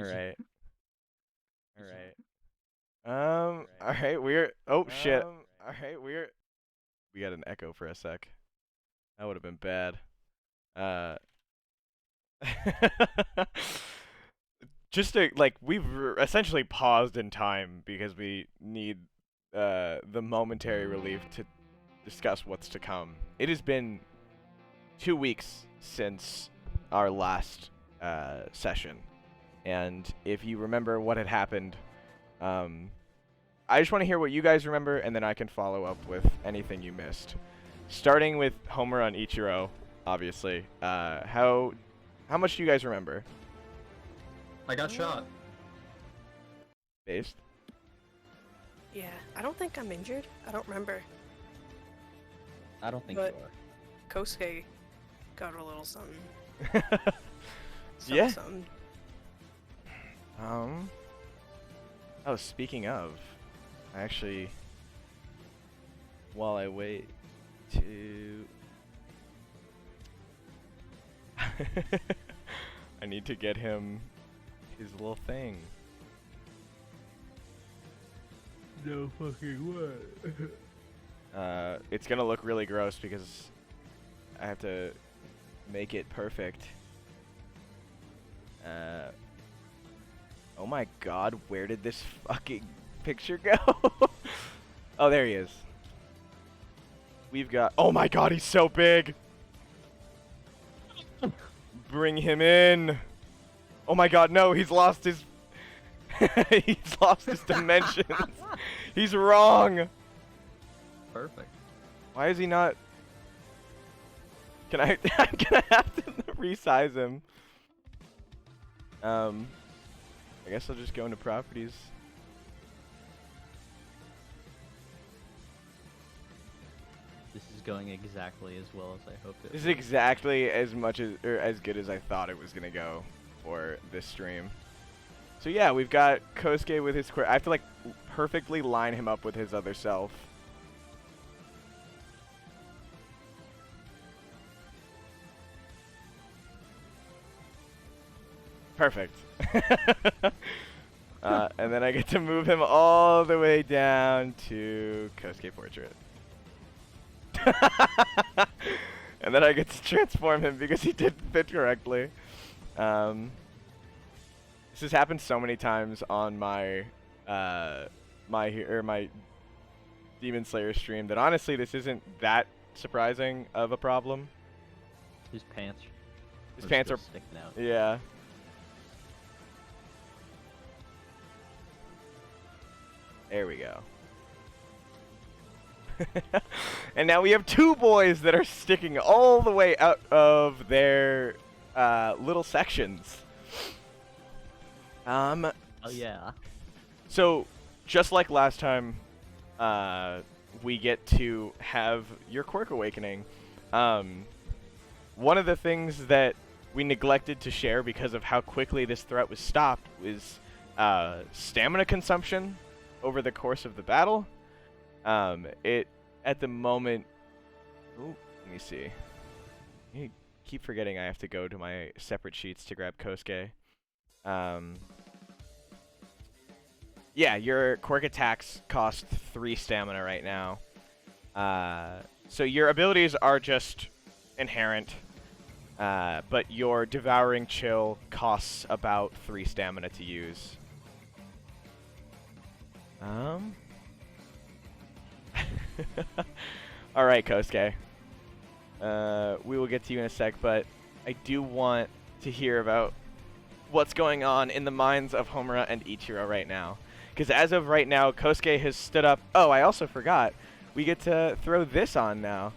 All right. All right. All right. We're. Oh shit. All right. We got an echo for a sec. That would have been bad. Uh. Just to like, we've essentially paused in time because we need the momentary relief to discuss what's to come. It has been 2 weeks since our last session, and if you remember what had happened, I just want to hear what you guys remember, and then I can follow up with anything you missed. Starting with Homura and Ichiro, obviously. How much do you guys remember? I got shot. Based? Yeah, I don't think I'm injured. I don't remember. I don't think But- you are. Kosuke got a little something. Yeah. Something. Oh, speaking of, actually, while I wait to... I need to get him his little thing. No fucking way. It's gonna look really gross because I have to make it perfect. Oh my god, where did this fucking picture go? Oh, there he is. We've got... Oh my god, he's so big! Bring him in! Oh my god, no, he's lost his... he's lost his dimensions! He's wrong! Perfect. Why is he not... Can I... I'm gonna have to resize him. I guess I'll just go into properties. This is going exactly as well as I hoped it This is would. exactly as much as, or as good as I thought it was gonna go for this stream. So yeah, we've got Kosuke with his I have to like perfectly line him up with his other self. Perfect. And then I get to move him all the way down to Kosuke Portrait. And then I get to transform him because he didn't fit correctly. This has happened so many times on my my Demon Slayer stream that honestly this isn't that surprising of a problem. His pants. His pants are sticking out. yeah. There we go. And now we have two boys that are sticking all the way out of their little sections. Oh yeah. So, just like last time, we get to have your quirk awakening. One of the things that we neglected to share because of how quickly this threat was stopped was stamina consumption over the course of the battle. It at the moment. Ooh, let me see. I keep forgetting I have to go to my separate sheets to grab Kosuke. Yeah, your quirk attacks cost 3 stamina right now. So your abilities are just inherent, but your devouring chill costs about 3 stamina to use. Alright, Kosuke. We will get to you in a sec, but I do want to hear about what's going on in the minds of Homura and Ichiro right now. Because as of right now, Kosuke has stood up. Oh, I also forgot. We get to throw this on now,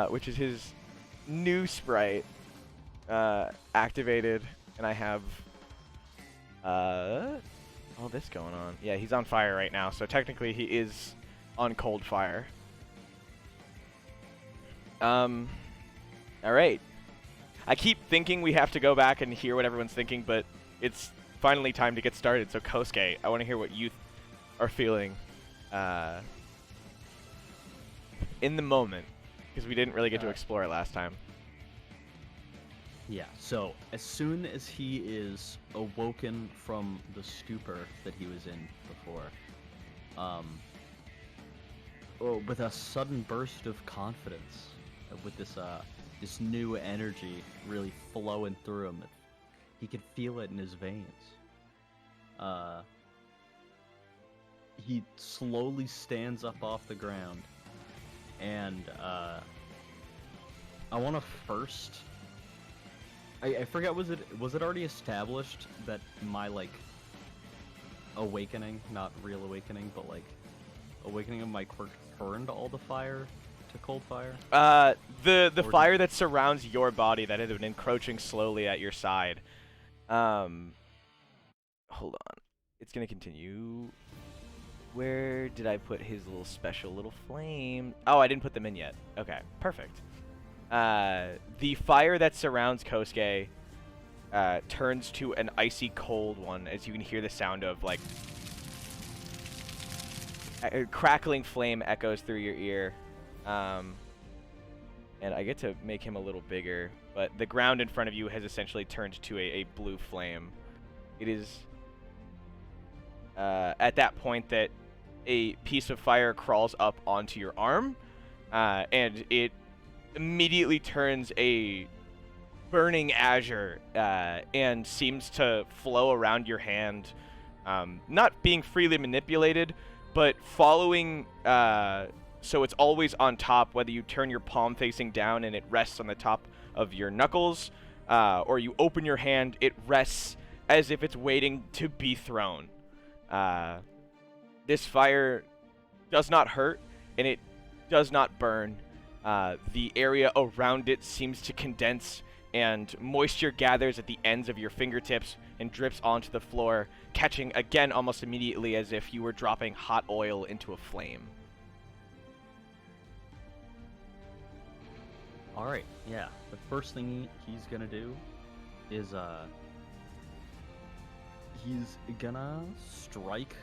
which is his new sprite activated. And I have all this going on. Yeah, he's on fire right now, so technically he is on cold fire. Alright. I keep thinking we have to go back and hear what everyone's thinking, but it's finally time to get started. So Kosuke, I want to hear what you are feeling in the moment, because we didn't really get to explore it last time. Yeah, so as soon as he is awoken from the stupor that he was in before, with a sudden burst of confidence, with this new energy really flowing through him, he could feel it in his veins. He slowly stands up off the ground, and I want to first. I forget, was it already established that my awakening, not real awakening, but awakening of my quirk turned all the fire to cold fire? The fire that surrounds your body that had been encroaching slowly at your side. Hold on. It's gonna continue. Where did I put his little special little flame? Oh, I didn't put them in yet. Okay, perfect. The fire that surrounds Kosuke turns to an icy cold one, as you can hear the sound of a crackling flame echoes through your ear. And I get to make him a little bigger, but the ground in front of you has essentially turned to a blue flame. It is at that point that a piece of fire crawls up onto your arm, and it immediately turns a burning azure and seems to flow around your hand, not being freely manipulated, but following, so it's always on top, whether you turn your palm facing down and it rests on the top of your knuckles, or you open your hand, it rests as if it's waiting to be thrown. This fire does not hurt, and it does not burn. The area around it seems to condense, and moisture gathers at the ends of your fingertips and drips onto the floor, catching again almost immediately as if you were dropping hot oil into a flame. Alright, yeah. The first thing he's gonna do is, he's gonna strike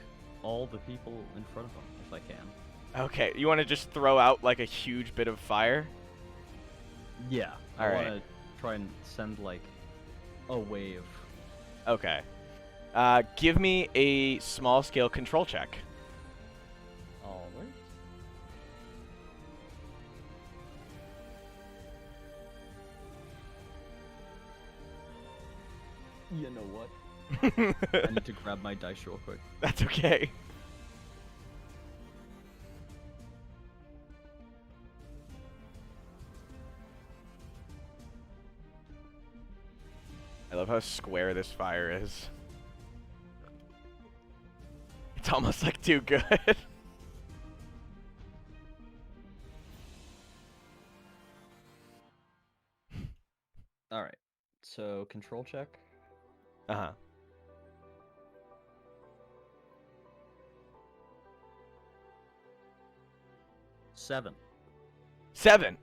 all the people in front of him, if I can. Okay, you want to just throw out a huge bit of fire? Yeah. All right. I want to try and send a wave. Okay. Give me a small scale control check. All right. You know what? I need to grab my dice real quick. That's okay. I love how square this fire is. It's almost too good. Alright. So, control check. Uh-huh. Seven. 7.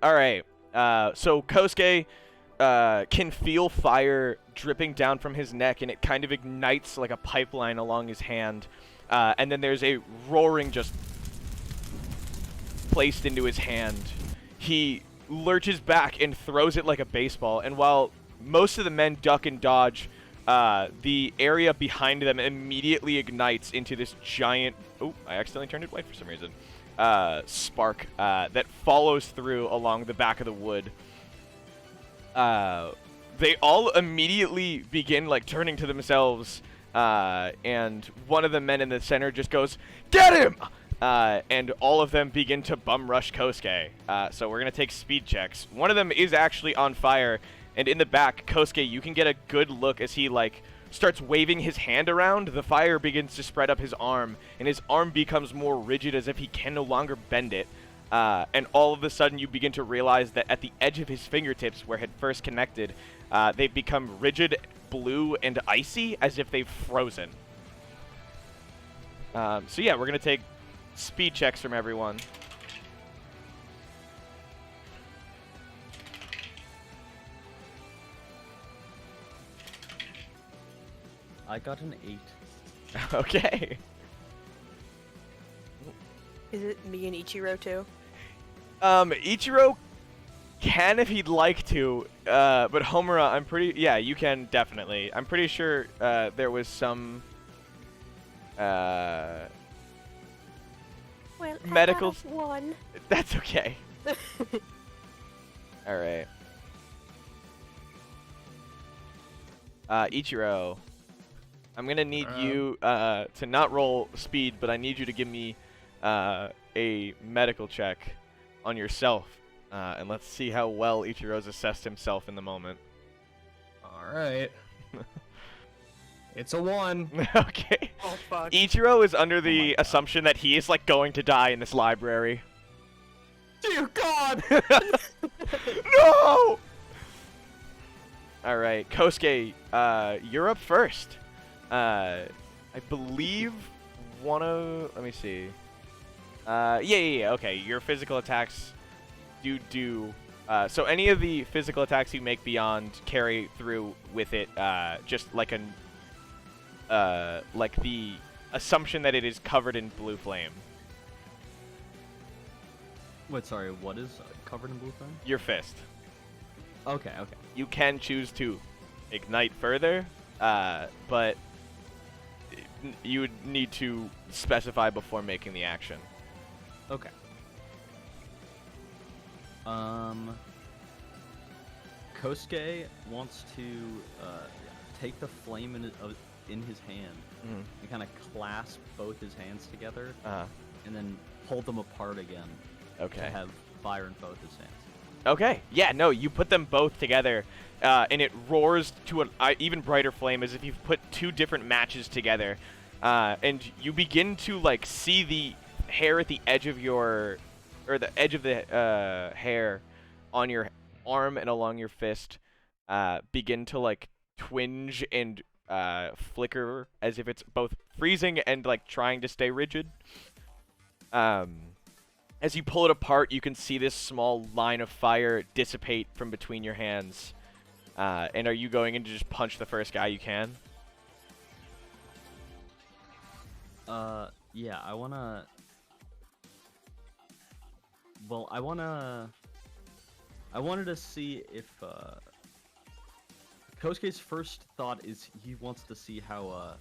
All right. So Kosuke can feel fire dripping down from his neck, and it kind of ignites like a pipeline along his hand. And then there's a roaring just placed into his hand. He lurches back and throws it like a baseball. And while most of the men duck and dodge, the area behind them immediately ignites into this giant... Oh, I accidentally turned it white for some reason. Spark that follows through along the back of the wood. They all immediately begin turning to themselves, and one of the men in the center just goes, "Get him!" And all of them begin to bum rush Kosuke. So we're gonna take speed checks. One of them is actually on fire, and in the back, Kosuke, you can get a good look as he starts waving his hand around. The fire begins to spread up his arm, and his arm becomes more rigid as if he can no longer bend it. And all of a sudden, you begin to realize that at the edge of his fingertips, where it had first connected, they've become rigid, blue, and icy, as if they've frozen. So yeah, we're going to take speed checks from everyone. I got an 8. Okay. Is it me and Ichiro too? Ichiro can if he'd like to, but Homura, I'm pretty. Yeah, you can definitely. I'm pretty sure there was some. Well, Medical. out of one. That's okay. All right. Ichiro, I'm gonna need you to not roll speed, but I need you to give me a medical check on yourself, and let's see how well Ichiro's assessed himself in the moment. All right. It's a 1. Okay. Oh fuck. Ichiro is under the God. assumption that he is like going to die in this library. Dear God! No! Alright, Kosuke, you're up first. I believe let me see. Yeah, okay. Your physical attacks do, so any of the physical attacks you make beyond carry through with it, just like like the assumption that it is covered in blue flame. Wait, sorry, what is covered in blue flame? Your fist. Okay. You can choose to ignite further, but you would need to specify before making the action. Okay. Kosuke wants to take the flame in his hand and kind of clasp both his hands together, and then pull them apart again to Okay. have fire in both his hands. Okay. Yeah, no, you put them both together, and it roars to an even brighter flame as if you've put two different matches together. And you begin to, like, see the hair at the edge of the edge of the hair on your arm and along your fist begin to, like, twinge and flicker as if it's both freezing and, like, trying to stay rigid. As you pull it apart, you can see this small line of fire dissipate from between your hands. And are you going in to just punch the first guy you can? Yeah, I wanna... Well, I wanted to see if, Kosuke's first thought is he wants to see how,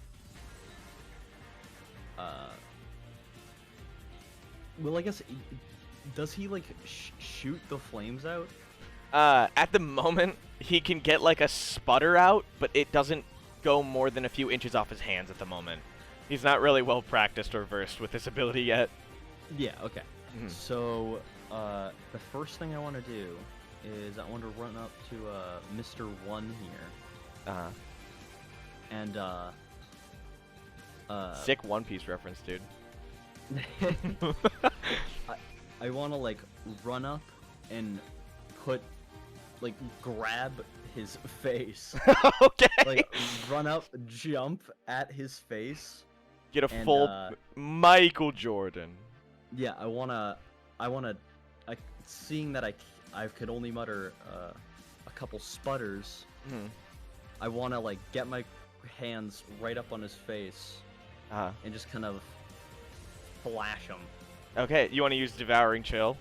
well, I guess, does he, like, shoot the flames out? At the moment, he can get, like, a sputter out, but it doesn't go more than a few inches off his hands at the moment. He's not really well practiced or versed with this ability yet. Yeah, okay. So, the first thing I want to do is I want to run up to, Mr. 1 here. And, Sick One Piece reference, dude. I want to, like, run up and grab his face. Okay. Like, run up, jump at his face. Get a and, full Michael Jordan. Yeah, I wanna, seeing that I could only mutter a couple sputters. I wanna, like, get my hands right up on his face and just kind of flash him. Okay, you want to use Devouring Chill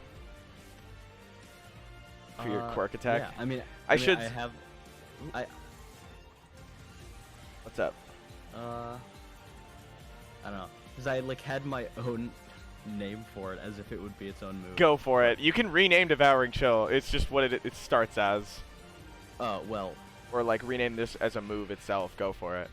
for your quirk attack? Yeah, I mean, I have. What's up? I don't know, because I, like, had my own name for it as if it would be its own move. Go for it. You can rename Devouring Chill. It's just what it starts as. Oh, well. Or, like, rename this as a move itself. Go for it.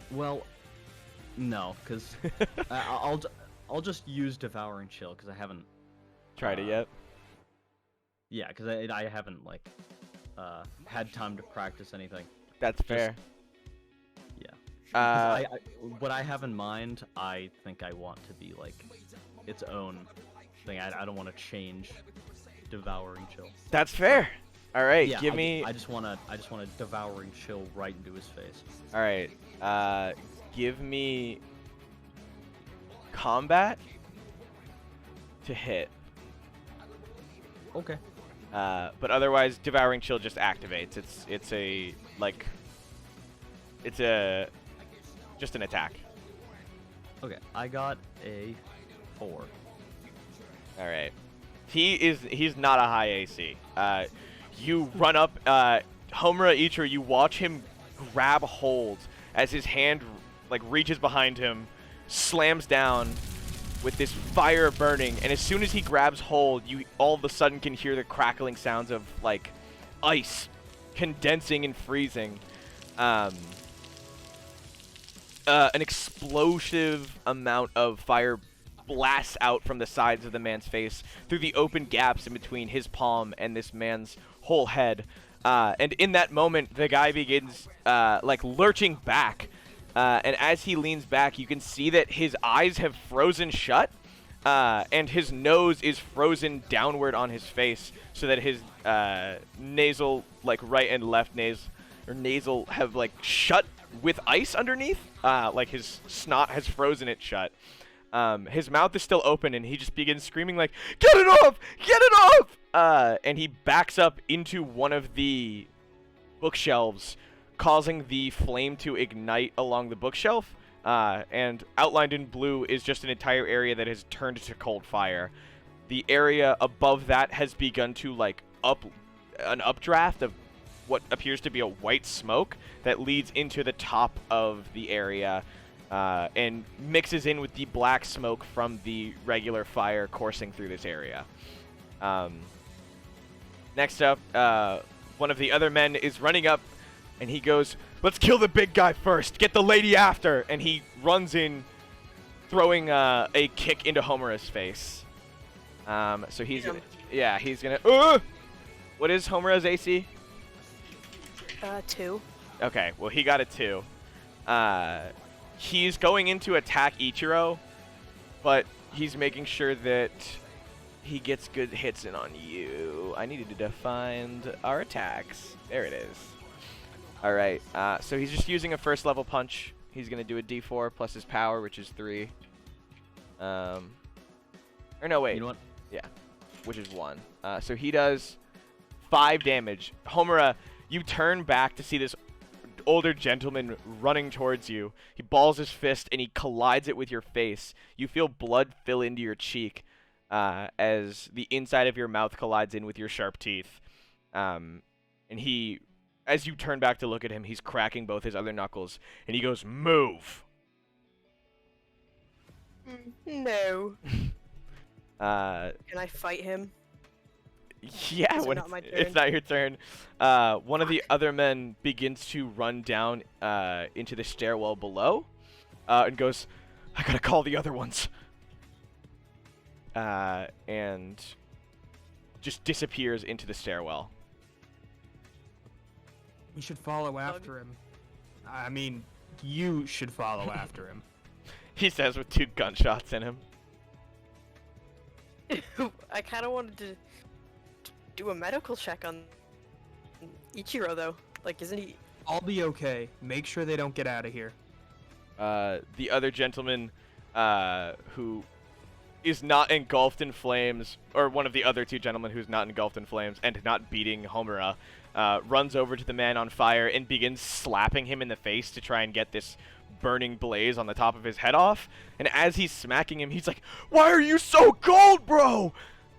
Well, no, because I'll just use Devouring Chill because I haven't Tried it yet? Yeah, because I haven't, like, had time to practice anything. That's fair. Yeah. What I have in mind, I think I want to be, like, its own thing. I don't want to change Devouring Chill. That's fair. All right, Yeah, give me. I just want to Devouring Chill right into his face. All right, give me combat to hit. Okay. But otherwise, Devouring Chill just activates. It's just an attack. Okay, I got a 4. All right. He's not a high AC. You run up, Homura Ichiro, you watch him grab hold as his hand like reaches behind him, slams down with this fire burning, and as soon as he grabs hold, you all of a sudden can hear the crackling sounds of like ice condensing and freezing. An explosive amount of fire blasts out from the sides of the man's face through the open gaps in between his palm and this man's whole head. And in that moment, the guy begins like lurching back. And as he leans back, you can see that his eyes have frozen shut, and his nose is frozen downward on his face, so that his nasal, like right and left nasal have like shut with ice underneath. Like his snot has frozen it shut. His mouth is still open, and he just begins screaming like, "Get it off! Get it off!" And he backs up into one of the bookshelves, causing the flame to ignite along the bookshelf. And outlined in blue is just an entire area that has turned to cold fire. The area above that has begun to like an updraft of what appears to be a white smoke that leads into the top of the area. And mixes in with the black smoke from the regular fire coursing through this area. Next up, one of the other men is running up, and he goes, "Let's kill the big guy first, get the lady after!" And he runs in, throwing a kick into Homura's face. So he's gonna, yeah, he's gonna, what is Homura's AC? 2. Okay, well he got a 2. He's going in to attack Ichiro, but he's making sure that he gets good hits in on you. I needed to find our attacks. There it is. All right, so he's just using a first level punch. He's going to do a D4 plus his power, which is 3. Or no, wait. You know what? Yeah, which is 1. So he does 5 damage. Homura, you turn back to see this older gentleman running towards you. He balls his fist and he collides it with your face. You feel blood fill into your cheek as the inside of your mouth collides in with your sharp teeth. And he, as you turn back to look at him, he's cracking both his other knuckles, and he goes, "Move!" No. Can I fight him? Yeah, Is it when not my turn? it's not your turn. One of the other men begins to run down into the stairwell below and goes, "I gotta call the other ones." And just disappears into the stairwell. We should follow after him. I mean, you should follow after him. He says with 2 gunshots in him. I kind of wanted to do a medical check on Ichiro, though. Like, isn't he... I'll be okay. Make sure they don't get out of here. The other gentleman who is not engulfed in flames, or one of the other 2 gentlemen who's not engulfed in flames and not beating Homura, runs over to the man on fire and begins slapping him in the face to try and get this burning blaze on the top of his head off. And as he's smacking him, he's like, "Why are you so cold, bro?"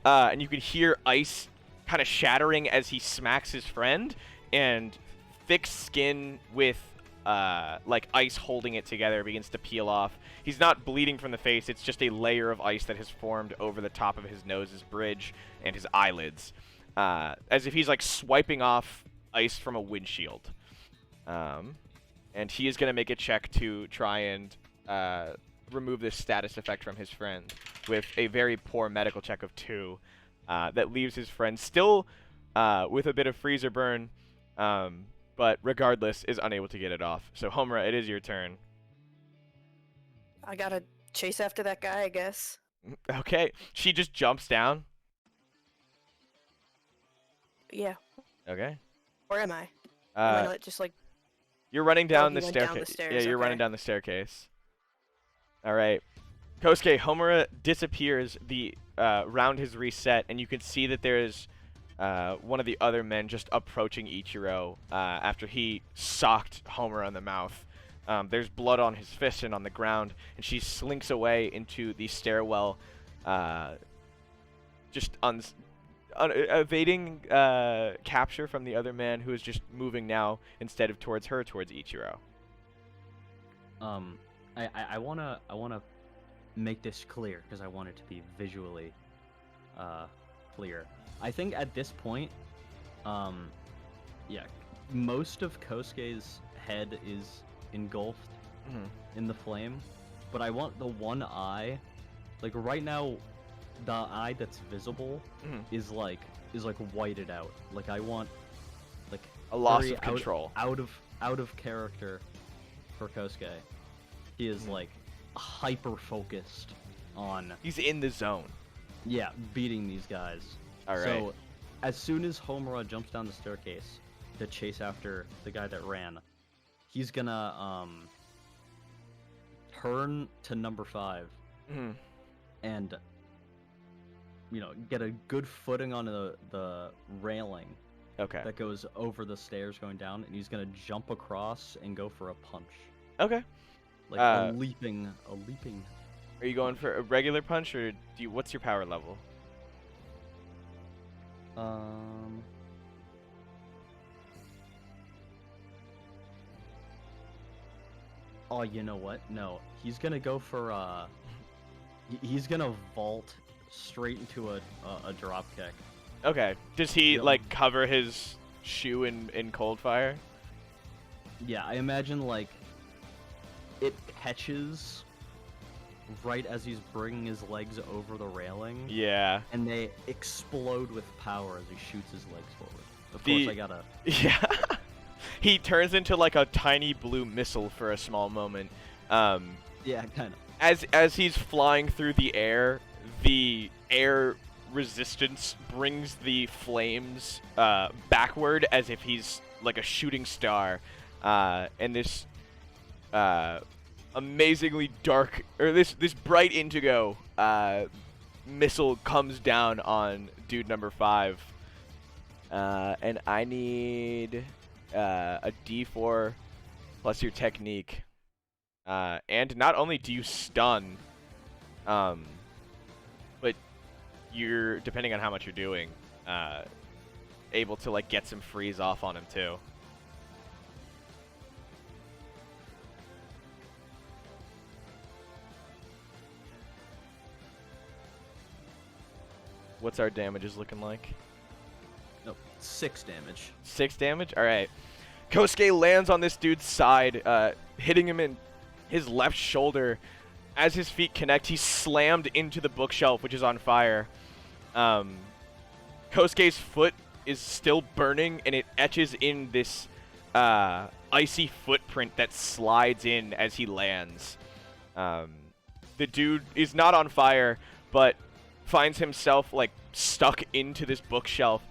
And you can hear ice kind of shattering as he smacks his friend, and thick skin with like ice holding it together begins to peel off. He's not bleeding from the face, it's just a layer of ice that has formed over the top of his nose's bridge and his eyelids, as if he's like swiping off ice from a windshield. And he is going to make a check to try and remove this status effect from his friend with a very poor medical check of 2. That leaves his friend still with a bit of freezer burn, but regardless is unable to get it off. So Homura, it is your turn. I gotta chase after that guy, I guess. Okay, she just jumps down. Yeah. Okay. Where am I? Am I not just like... You're running down he the went down staircase. the stairs, Yeah, you're running okay. down the staircase. All right. Kosuke, Homura disappears round his reset, and you can see that there's one of the other men just approaching Ichiro after he socked Homura in the mouth. There's blood on his fist and on the ground, and she slinks away into the stairwell, just evading capture from the other man, who is just moving now instead of towards her, towards Ichiro. I wanna make this clear because I want it to be visually clear. I think at this point, yeah, most of Kosuke's head is engulfed in the flame, but I want the one eye, like right now, the eye that's visible is like whited out. Like I want like a loss of control, out of character for Kosuke. He is like hyper focused on. He's in the zone. Yeah, beating these guys. All right. So as soon as Homura jumps down the staircase to chase after the guy that ran, he's gonna turn to number 5 and get a good footing on the railing that goes over the stairs going down, and he's gonna jump across and go for a punch. Okay. Like a leaping. Are you going for a regular punch, or what's your power level? Oh, you know what? No, he's gonna go for he's gonna vault straight into a drop kick. Okay. Does he like cover his shoe in cold fire? Yeah, I imagine like it catches right as he's bringing his legs over the railing. Yeah. And they explode with power as he shoots his legs forward. Of course, I gotta. Yeah. He turns into like a tiny blue missile for a small moment. Yeah, kind of. As he's flying through the air resistance brings the flames backward as if he's like a shooting star, and this amazingly dark, or this bright indigo missile comes down on dude number 5, and I need a D4 plus your technique, and not only do you stun, but you're, depending on how much you're doing, able to like get some freeze off on him too. What's our damages looking like? Nope, 6 damage. 6 damage? Alright. Kosuke lands on this dude's side, hitting him in his left shoulder. As his feet connect, he's slammed into the bookshelf, which is on fire. Kosuke's foot is still burning, and it etches in this icy footprint that slides in as he lands. The dude is not on fire, but finds himself like stuck into this bookshelf,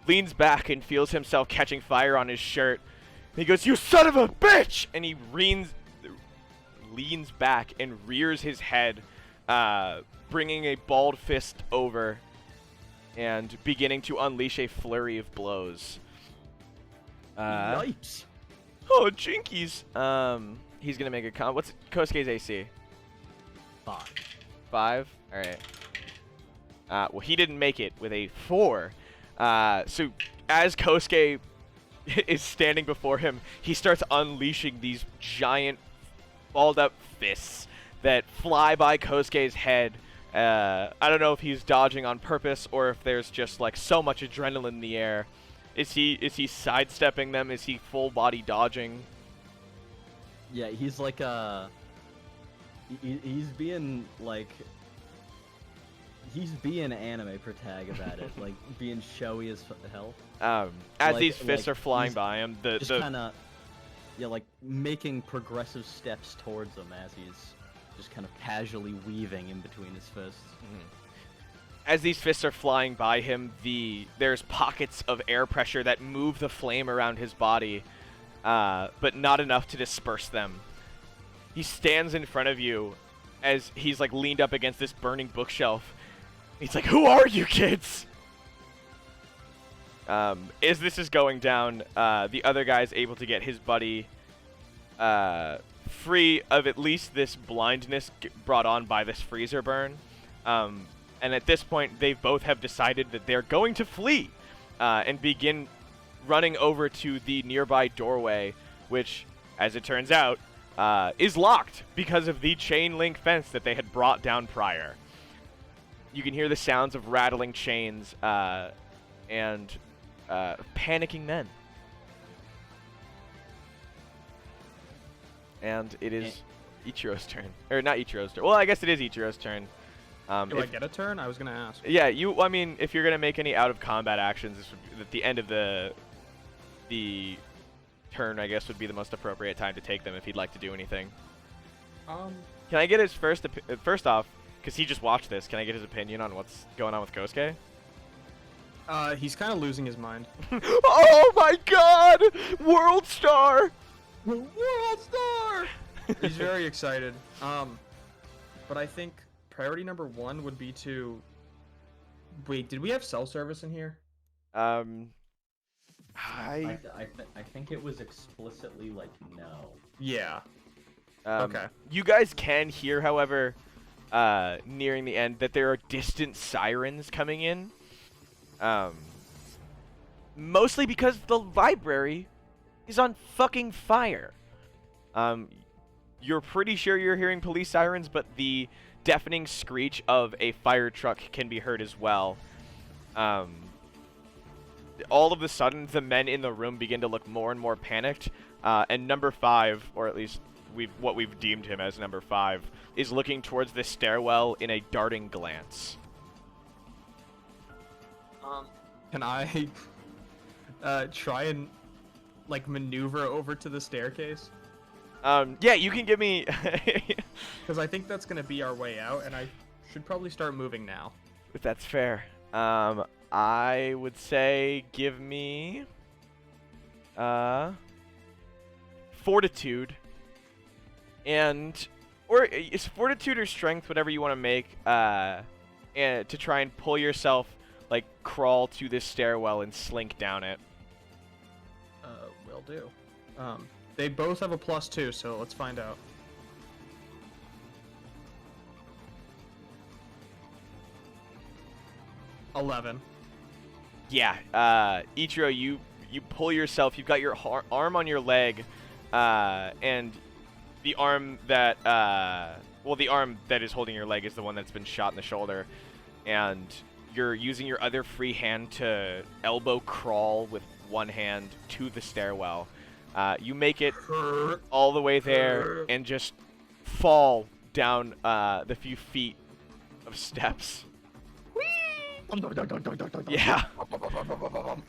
leans back and feels himself catching fire on his shirt. He goes, "You son of a bitch!" And he leans back and rears his head, bringing a balled fist over and beginning to unleash a flurry of blows. Yikes. Oh, jinkies. He's gonna make a what's Kosuke's AC? 5. 5? Alright. Well, he didn't make it with a 4. So as Kosuke is standing before him, he starts unleashing these giant balled up fists that fly by Kosuke's head. I don't know if he's dodging on purpose or if there's just like so much adrenaline in the air. Is he sidestepping them? Is he full body dodging? Yeah, he's like he's being like anime protagonist at it, like being showy as hell. As like, these fists like, are flying by him, just kind of, yeah, like making progressive steps towards him as he's just kind of casually weaving in between his fists. As these fists are flying by him, there's pockets of air pressure that move the flame around his body, but not enough to disperse them. He stands in front of you as he's like leaned up against this burning bookshelf. He's like, "Who are you kids?" As this is going down, the other guy's able to get his buddy free of at least this blindness brought on by this freezer burn. And at this point, they both have decided that they're going to flee and begin running over to the nearby doorway, which, as it turns out, is locked because of the chain link fence that they had brought down prior. You can hear the sounds of rattling chains and panicking men. And it is Ichiro's turn. Or not Ichiro's turn. Well, I guess it is Ichiro's turn. Do I get a turn? I was gonna ask. Yeah, I mean, if you're gonna make any out-of-combat actions, this would be, at the end of the turn, I guess, would be the most appropriate time to take them if he'd like to do anything. Can I get his first off, because he just watched this, can I get his opinion on what's going on with Kosuke? He's kind of losing his mind. Oh my god! World Star! World Star! He's very excited. But I think priority number 1 would be to... Wait, did we have cell service in here? I think it was explicitly like no. Yeah. Okay. You guys can hear, however, nearing the end, that there are distant sirens coming in. Mostly because the library is on fucking fire. You're pretty sure you're hearing police sirens, but the deafening screech of a fire truck can be heard as well. All of a sudden, the men in the room begin to look more and more panicked, and number 5, or at least what we've deemed him as number 5, is looking towards the stairwell in a darting glance. Can I try and like maneuver over to the staircase? Yeah, you can give me... Because I think that's going to be our way out, and I should probably start moving now. If that's fair. I would say give me... Fortitude. Or is Fortitude or Strength, whatever you want to make, and to try and pull yourself, like, crawl to this stairwell and slink down it. Will do. They both have a +2, so let's find out. $11. Yeah, Ichiro, you pull yourself. You've got your arm on your leg, and the arm that the arm that is holding your leg is the one that's been shot in the shoulder, and you're using your other free hand to elbow crawl with one hand to the stairwell. You make it all the way there and just fall down the few feet of steps. Yeah.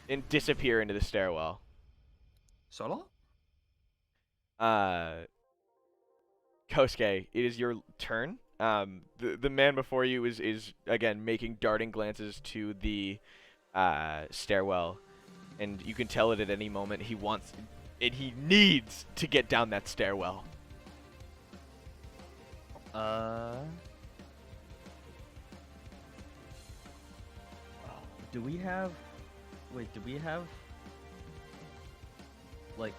And disappear into the stairwell. Solo? Kosuke, it is your turn. The man before you is again making darting glances to the stairwell, and you can tell it at any moment he wants and he needs to get down that stairwell. Do we have like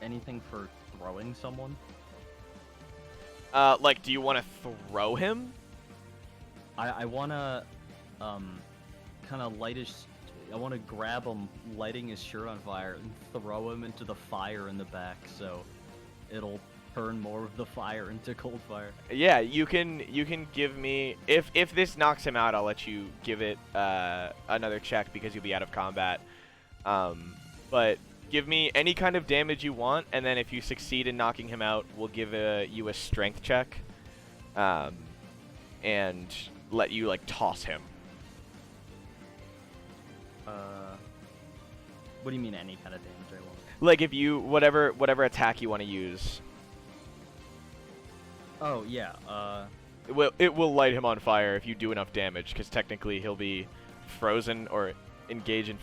anything for throwing someone? Like, do you want to throw him? I wanna kind of I want to grab him, lighting his shirt on fire, and throw him into the fire in the back, so it'll turn more of the fire into cold fire. Yeah, you can give me, if this knocks him out, I'll let you give it another check because you'll be out of combat. But give me any kind of damage you want, and then if you succeed in knocking him out, we'll give you a strength check, and let you like toss him. What do you mean any kind of damage I want? Like if you whatever attack you want to use. Oh yeah. It will light him on fire if you do enough damage, because technically he'll be frozen or engage in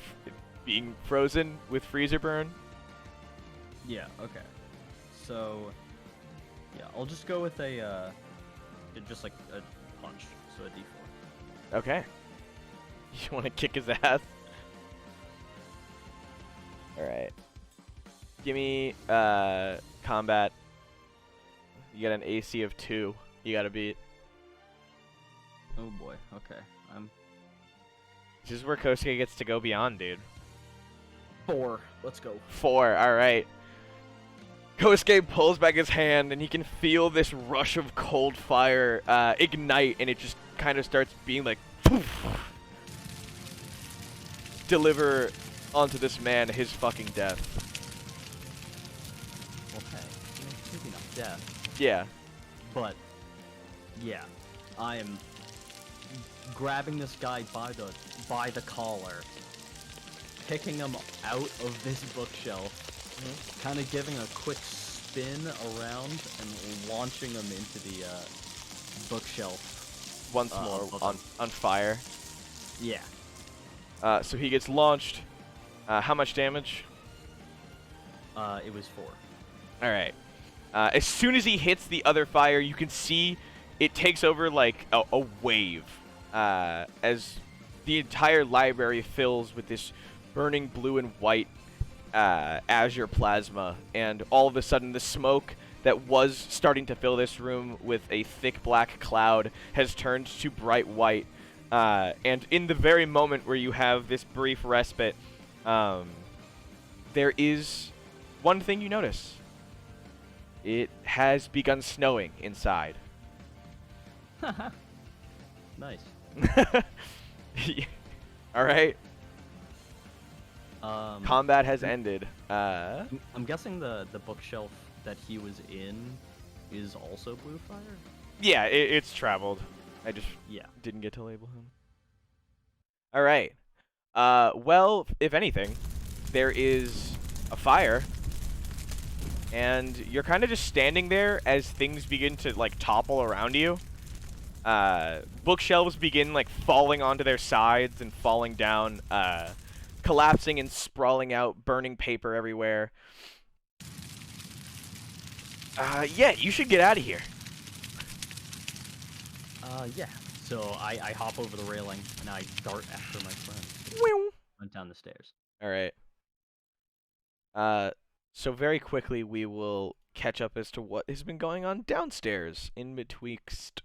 being frozen with freezer burn. Yeah. Okay. So yeah, I'll just go with just like a punch, so a D4. Okay. You want to kick his ass? All right. Give me combat. You got an AC of 2. You gotta beat. Oh boy. Okay. This is where Kosuke gets to go beyond, dude. 4. Let's go. 4. All right. Kosuke pulls back his hand, and he can feel this rush of cold fire ignite, and it just kind of starts being like, poof, deliver onto this man his fucking death. Okay. Maybe not death. Yeah. But yeah, I am grabbing this guy by the collar, picking him out of this bookshelf, kind of giving a quick spin around and launching him into the bookshelf. Once more on fire. Yeah. So he gets launched. How much damage? It was 4. All right. As soon as he hits the other fire, you can see it takes over like a wave as the entire library fills with this burning blue and white azure plasma, and all of a sudden the smoke that was starting to fill this room with a thick black cloud has turned to bright white, and in the very moment where you have this brief respite, there is one thing you notice. It has begun snowing inside. Nice. All right. Combat has I'm- ended. I'm guessing the bookshelf that he was in is also blue fire? Yeah, it's traveled. I just Yeah. didn't get to label him. All right. Well, if anything, there is a fire, and you're kind of just standing there as things begin to like topple around you. Bookshelves begin like falling onto their sides and falling down, collapsing and sprawling out, burning paper everywhere. Yeah, you should get out of here. Yeah. So I hop over the railing and I dart after my friend. Went down the stairs. All right. So very quickly we will catch up as to what has been going on downstairs in betwixt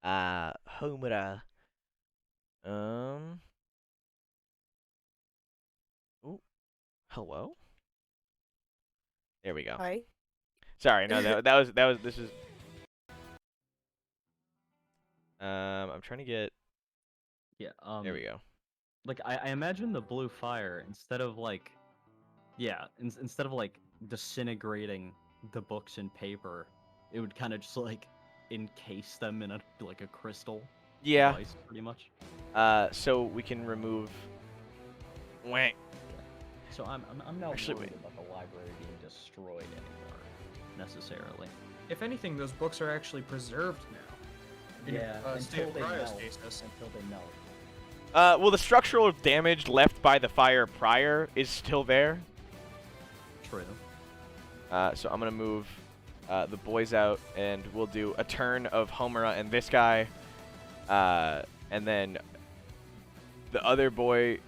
Homura. Ooh. Hello? There we go. Hi. Sorry, no, this is I'm trying to get Yeah. there we go. Like I imagine the blue fire instead of like, yeah, instead of like disintegrating the books and paper, it would kind of just like encase them in a crystal. Yeah. Device, pretty much. So we can remove Wank. So I'm not Actually, worried wait. about the library being destroyed anymore, necessarily. If anything, those books are actually preserved now. In a state of cryostasis. Until they melt. Well, the structural damage left by the fire prior is still there. True. So I'm gonna move the boys out, and we'll do a turn of Homura and this guy, and then the other boy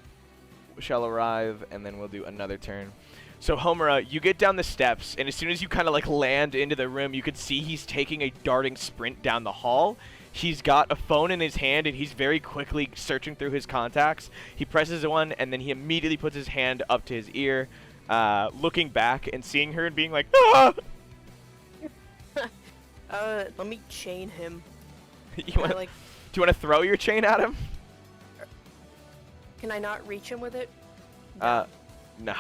shall arrive, and then we'll do another turn. So Homura, you get down the steps, and as soon as you kind of like land into the room, you can see he's taking a darting sprint down the hall. He's got a phone in his hand, and he's very quickly searching through his contacts. He presses one, and then he immediately puts his hand up to his ear, looking back and seeing her and being like, "Ah!" Let me chain him. You Can I, wanna, like, do you want to throw your chain at him? can I not reach him with it? No.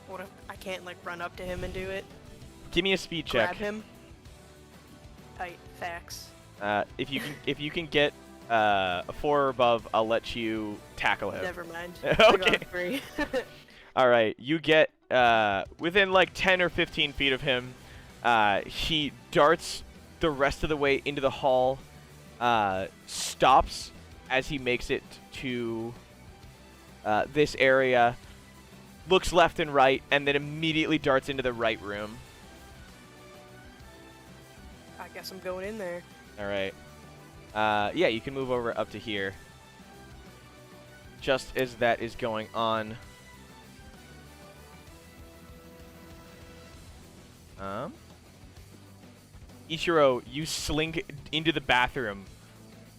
What if I can't like run up to him and do it? Give me a speed check. Grab him. Tight. Facts. If you can get a 4 or above, I'll let you tackle him. Never mind. Okay. I got 3. All right, you get within like 10 or 15 feet of him. He darts the rest of the way into the hall, stops as he makes it to this area, looks left and right, and then immediately darts into the right room. I guess I'm going in there. All right. Yeah, you can move over up to here. Just as that is going on. Ichiro, you slink into the bathroom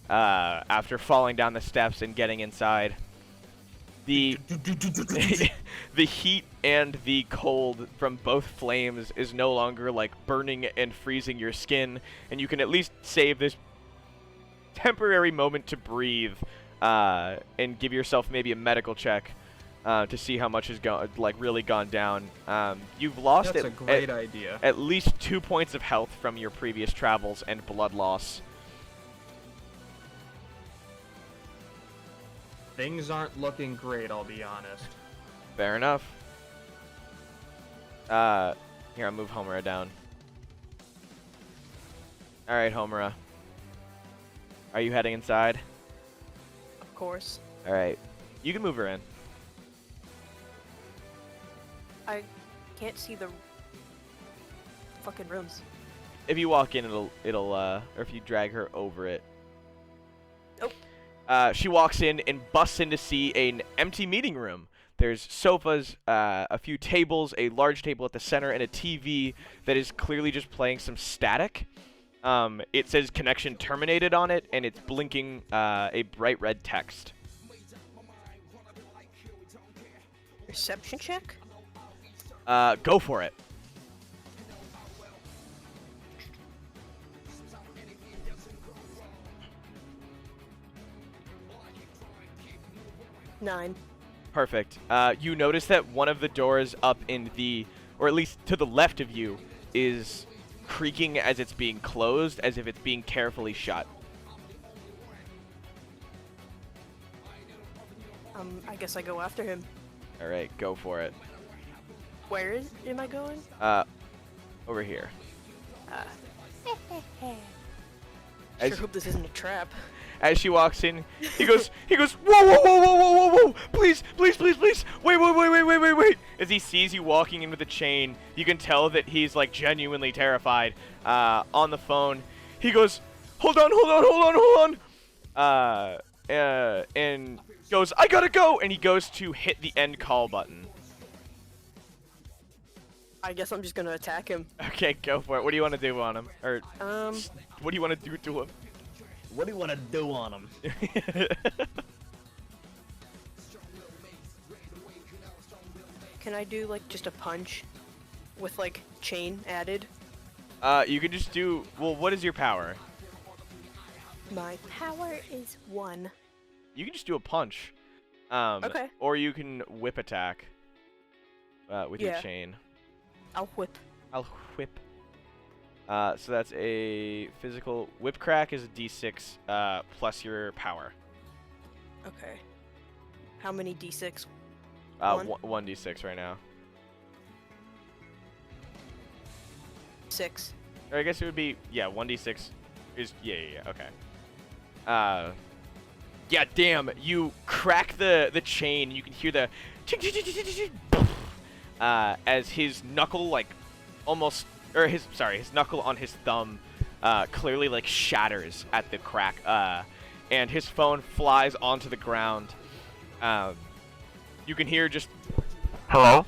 after falling down the steps and getting inside. The the heat and the cold from both flames is no longer like burning and freezing your skin, and you can at least save this temporary moment to breathe and give yourself maybe a medical check to see how much has really gone down. You've lost That's a great idea. At least 2 points of health from your previous travels and blood loss. Things aren't looking great, I'll be honest. Fair enough. Here, I'll move Homura down. Alright, Homura. Are you heading inside? Of course. Alright. You can move her in. I can't see the fucking rooms. If you walk in, it'll or if you drag her over it. Nope. She walks in and busts in to see an empty meeting room. There's sofas, a few tables, a large table at the center, and a TV that is clearly just playing some static. It says connection terminated on it, and it's blinking a bright red text. Reception check? Go for it. Nine. Perfect. You notice that one of the doors up in the, or at least to the left of you, is creaking as it's being closed, as if it's being carefully shut. I guess I go after him. All right, go for it. Where am I going? Over here. Sure As- hope this isn't a trap. As she walks in, he goes, whoa, whoa, whoa, whoa, whoa, whoa, whoa, please, please, please, please, wait. As he sees you walking in with a chain, you can tell that he's like genuinely terrified. On the phone, he goes, hold on. And goes, I gotta go, and he goes to hit the end call button. I guess I'm just gonna attack him. Okay, go for it. What do you want to do on him? Or, what do you want to do to him? What do you want to do on him? Can I do like just a punch with like chain added? You can just do, well, what is your power? My power is 1. You can just do a punch. Okay. Or you can whip attack with your Yeah. chain. I'll whip. I'll whip. So that's a physical. Whip crack is a d6 plus your power. Okay. How many d6? One? 1d6 right now. 6. Or I guess it would be, yeah, 1d6 is, yeah, okay. Yeah, damn, you crack the chain, you can hear the as his knuckle, like, almost, or his knuckle on his thumb clearly, like, shatters at the crack, and his phone flies onto the ground. You can hear just, hello?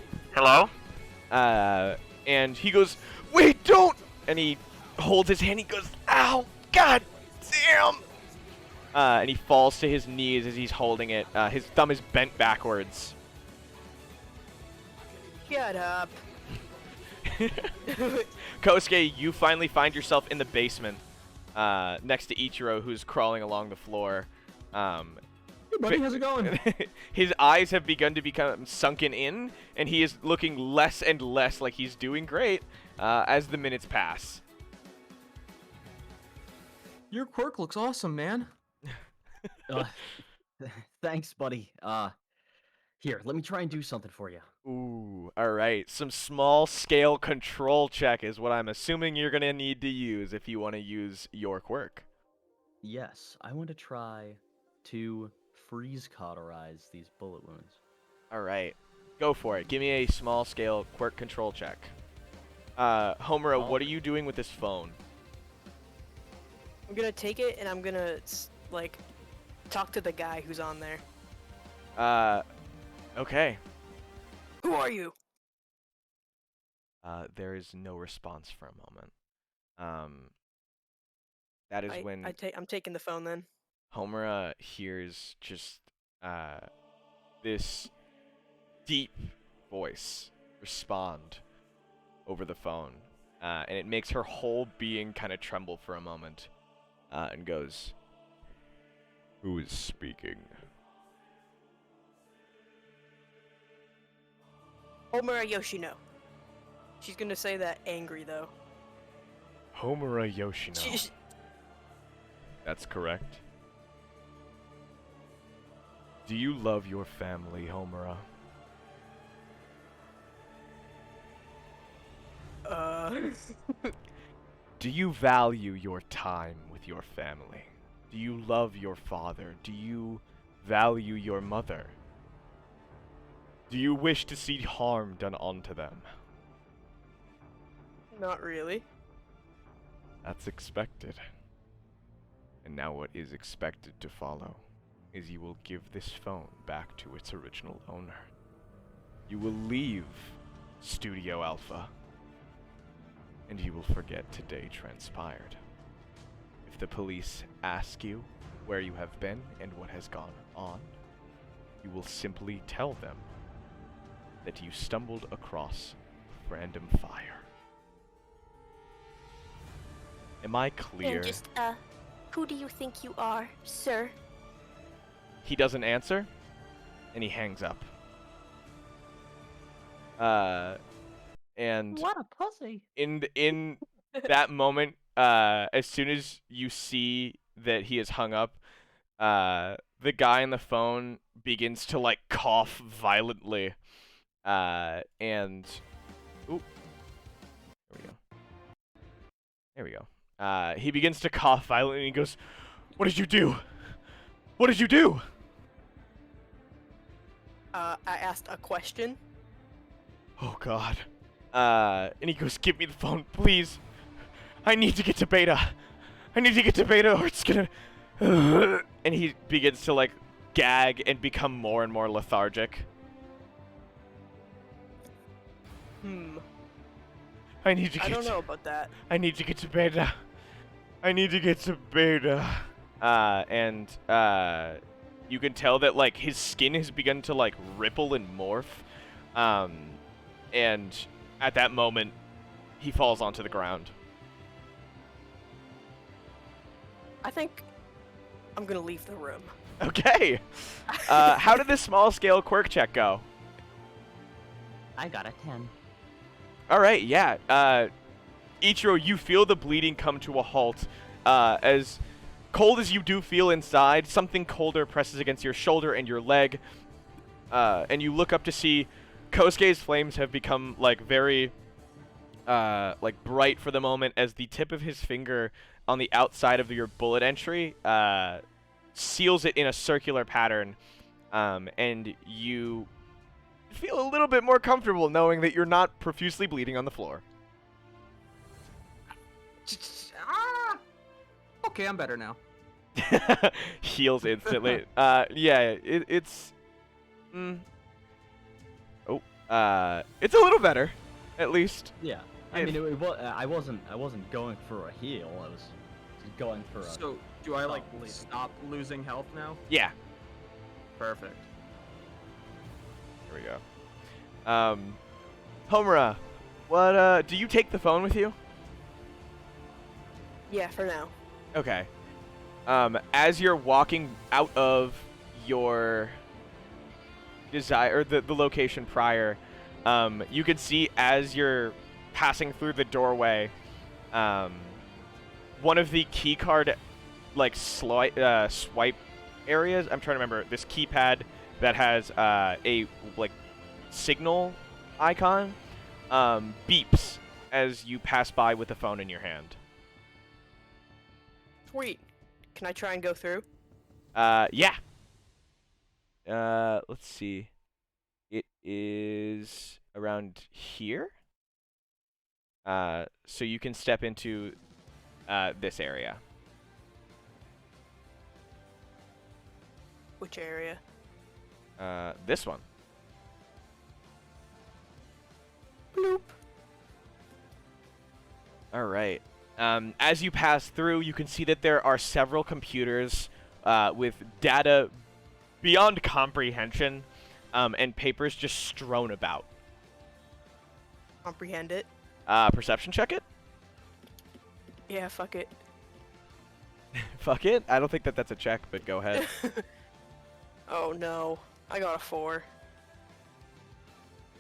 And he goes, wait, don't! And he holds his hand, he goes, ow, god damn! And he falls to his knees as he's holding it. His thumb is bent backwards. Shut up. Kosuke, you finally find yourself in the basement, next to Ichiro, who's crawling along the floor. Hey buddy, how's it going? His eyes have begun to become sunken in, and he is looking less and less like he's doing great as the minutes pass. Your quirk looks awesome, man. Thanks, buddy. Here, let me try and do something for you. Ooh, alright. Some small-scale control check is what I'm assuming you're going to need to use if you want to use your quirk. Yes, I want to try to freeze cauterize these bullet wounds. Alright. Go for it. Give me a small-scale quirk control check. Homura, what are you doing with this phone? I'm gonna take it and I'm gonna, like, talk to the guy who's on there. Okay. Who are you? There is no response for a moment. That is when I'm taking the phone then. Homura hears just this deep voice respond over the phone, and it makes her whole being kind of tremble for a moment, and goes, "Who is speaking?" Homura Yoshino. She's gonna say that angry though. Homura Yoshino. That's correct. Do you love your family, Homura? Do you value your time with your family? Do you love your father? Do you value your mother? Do you wish to see harm done onto them? Not really. That's expected. And now what is expected to follow is you will give this phone back to its original owner. You will leave Studio Alpha, and you will forget today transpired. If the police ask you where you have been and what has gone on, you will simply tell them that you stumbled across random fire. Am I clear? And just, who do you think you are, sir? He doesn't answer, and he hangs up. And What a pussy. in that moment, as soon as you see that he has hung up, the guy on the phone begins to like cough violently, and ooh, there we go. He begins to cough violently, and he goes, "What did you do? What did you do?" I asked a question. Oh God. And he goes, "Give me the phone, please. I need to get to Beta. I need to get to Beta, or it's gonna." And he begins to like gag and become more and more lethargic. I need to get. I don't know about that. I need to get to Beta. I need to get to Beta. And you can tell that like his skin has begun to like ripple and morph. And at that moment, he falls onto the ground. I think I'm gonna leave the room. Okay. How did this small scale quirk check go? I got a 10. All right, yeah. Ichiro, you feel the bleeding come to a halt. As cold as you do feel inside, something colder presses against your shoulder and your leg. And you look up to see Kosuke's flames have become like very like bright for the moment as the tip of his finger on the outside of your bullet entry seals it in a circular pattern, and you feel a little bit more comfortable knowing that you're not profusely bleeding on the floor. Okay, I'm better now. Heals instantly. Yeah, it's it's a little better, at least. Yeah. I mean, I wasn't going for a heal. I was going for a. So, do I like stop losing health now? Yeah. Perfect. Here we go. Homura, what do you take the phone with you? Yeah, for now. Okay. As you're walking out of your the location prior, you can see as you're passing through the doorway, one of the keycard like swipe areas. I'm trying to remember this keypad that has a like signal icon beeps as you pass by with the phone in your hand. Sweet. Can I try and go through? Yeah. Let's see. It is around here. So you can step into this area. Which area? This one. Bloop. As you pass through, you can see that there are several computers with data beyond comprehension and papers just strewn about. Comprehend it. Perception check it? Yeah, fuck it. Fuck it? I don't think that that's a check, but go ahead. Oh no, I got a 4.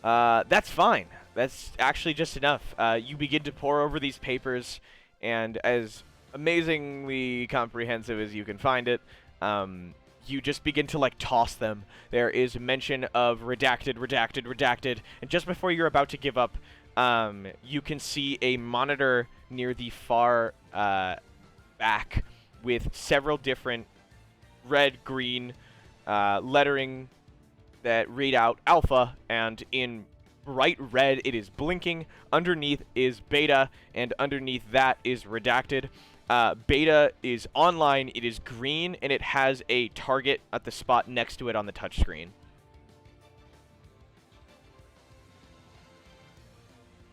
That's fine. That's actually just enough. You begin to pore over these papers, and as amazingly comprehensive as you can find it, you just begin to, like, toss them. There is mention of redacted, redacted, redacted, and just before you're about to give up, you can see a monitor near the far back with several different red, green lettering that read out alpha, and in bright red it is blinking. Underneath is beta, and underneath that is redacted. Beta is online, it is green, and it has a target at the spot next to it on the touchscreen.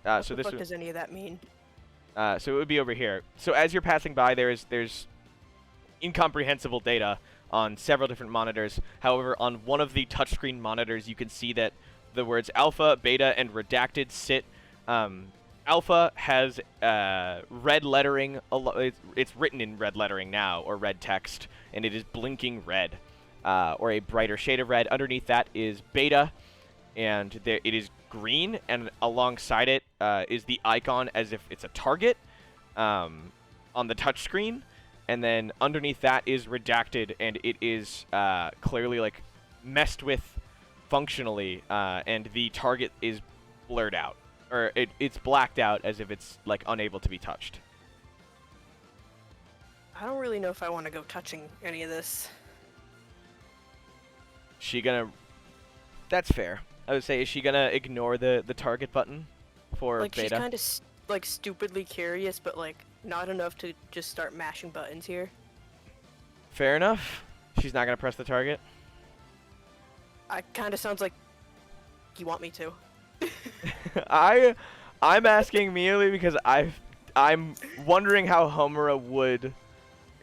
What So the this fuck does any of that mean? so it would be over here. So as you're passing by, there's incomprehensible data on several different monitors. However, on one of the touchscreen monitors, you can see that the words alpha, beta, and redacted sit. Alpha has red lettering. It's written in red lettering now, or red text, and it is blinking red, or a brighter shade of red. Underneath that is beta, and it is green, and alongside it is the icon as if it's a target on the touchscreen. And then underneath that is redacted, and it is clearly, like, messed with functionally, and the target is blurred out. Or it's blacked out as if it's, like, unable to be touched. I don't really know if I want to go touching any of this. She gonna... That's fair. I would say, is she gonna ignore the target button for Like, beta? she's kind of like stupidly curious, but like not enough to just start mashing buttons here. Fair enough. She's not gonna press the target. I kind of sounds like you want me to. I'm asking merely because I'm wondering how Homura would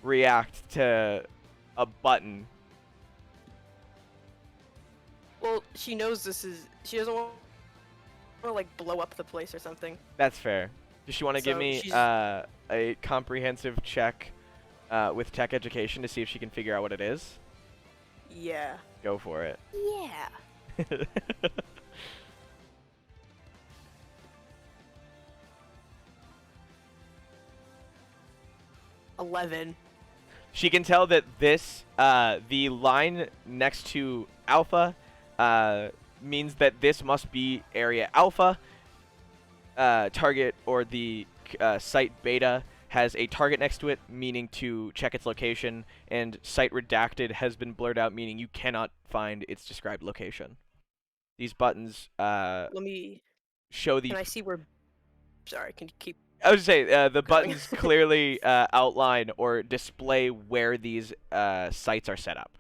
react to a button. Well, she knows this is. She doesn't want to like blow up the place or something. That's fair. Does she want to give So me she's- a comprehensive check with tech education to see if she can figure out what it is? Yeah. Go for it. Yeah. 11. She can tell that this, the line next to Alpha, means that this must be Area Alpha. Target, or the site Beta, has a target next to it, meaning to check its location, and Site Redacted has been blurred out, meaning you cannot find its described location. These buttons Let me. show the... Can I see where? Sorry. Can you keep? I would say the going? buttons clearly outline or display where these sites are set up.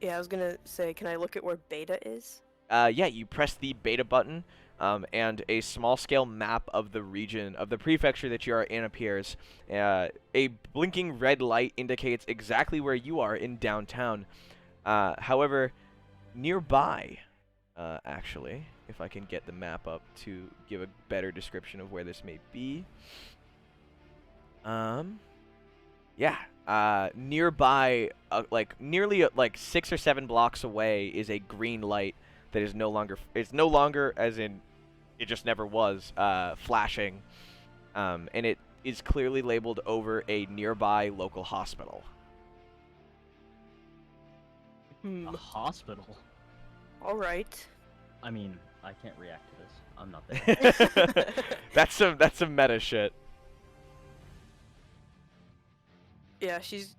Yeah, I was gonna say, can I look at where Beta is? Yeah, you press the Beta button, and a small-scale map of the region, of the prefecture that you are in appears. A blinking red light indicates exactly where you are in downtown. However, nearby, actually, if I can get the map up to give a better description of where this may be. Yeah, nearby, like nearly like 6 or 7 blocks away, is a green light that is no longer, as in, it just never was, flashing, and it is clearly labeled over a nearby local hospital. A hospital? All right. I mean, I can't react to this. I'm not there. That's some meta shit. Yeah, she's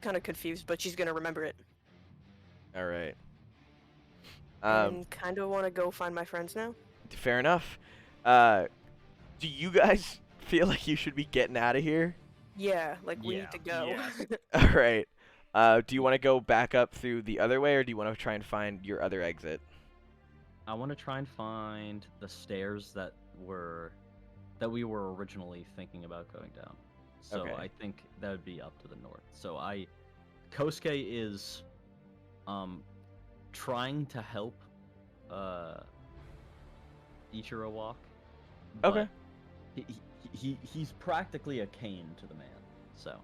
kind of confused, but she's gonna remember it. All right. And kind of want to go find my friends now. Fair enough. Do you guys feel like you should be getting out of here? Yeah, like we Yeah, need to go. yeah. All right. Do you want to go back up through the other way, or do you want to try and find your other exit? I want to try and find the stairs that were that we were originally thinking about going down. So Okay. I think that would be up to the north. So Kosuke is trying to help Ichiro walk. Okay. But he's practically a cane to the man. So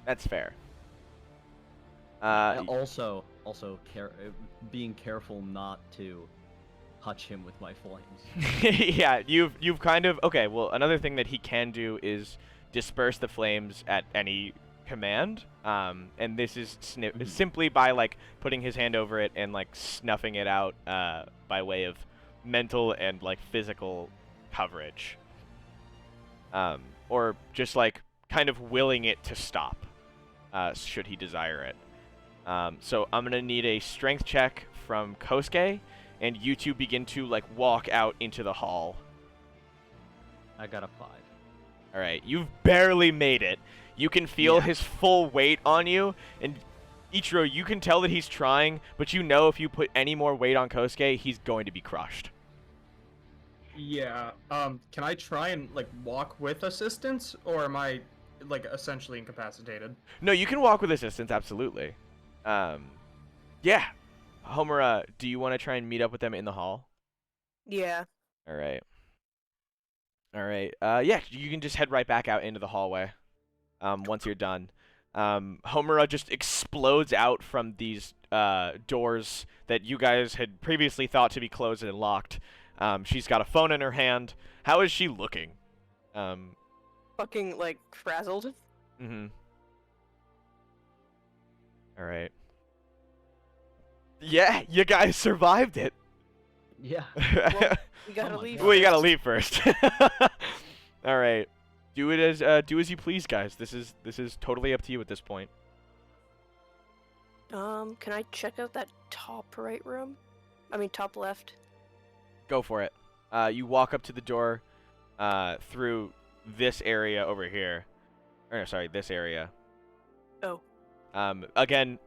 That's fair. also being careful not to touch him with my flames. Yeah, you've kind of okay. Well, another thing that he can do is disperse the flames at any command. And this is simply by like putting his hand over it and like snuffing it out by way of mental and like physical coverage. Or just like kind of willing it to stop, should he desire it. So I'm gonna need a strength check from Kosuke, and you two begin to like walk out into the hall. I got a 5. All right, you've barely made it. You can feel his full weight on you, and Ichiro, you can tell that he's trying, but you know if you put any more weight on Kosuke, he's going to be crushed. Yeah. Can I try and like walk with assistance, or am I like essentially incapacitated? No, you can walk with assistance, absolutely. Yeah. Homura, do you want to try and meet up with them in the hall? Yeah. All right. All right. Yeah, you can just head right back out into the hallway. Once you're done. Homura just explodes out from these doors that you guys had previously thought to be closed and locked. She's got a phone in her hand. How is she looking? Fucking, like, frazzled. Mm-hmm. All right. Yeah, you guys survived it. Yeah. Well, we gotta my leave. God. Well, you gotta leave first. All right. Do as you please, guys. This is totally up to you at this point. Can I check out that top right room? I mean, top left. Go for it. You walk up to the door through this area over here. Or, no, sorry, this area. Oh. Again,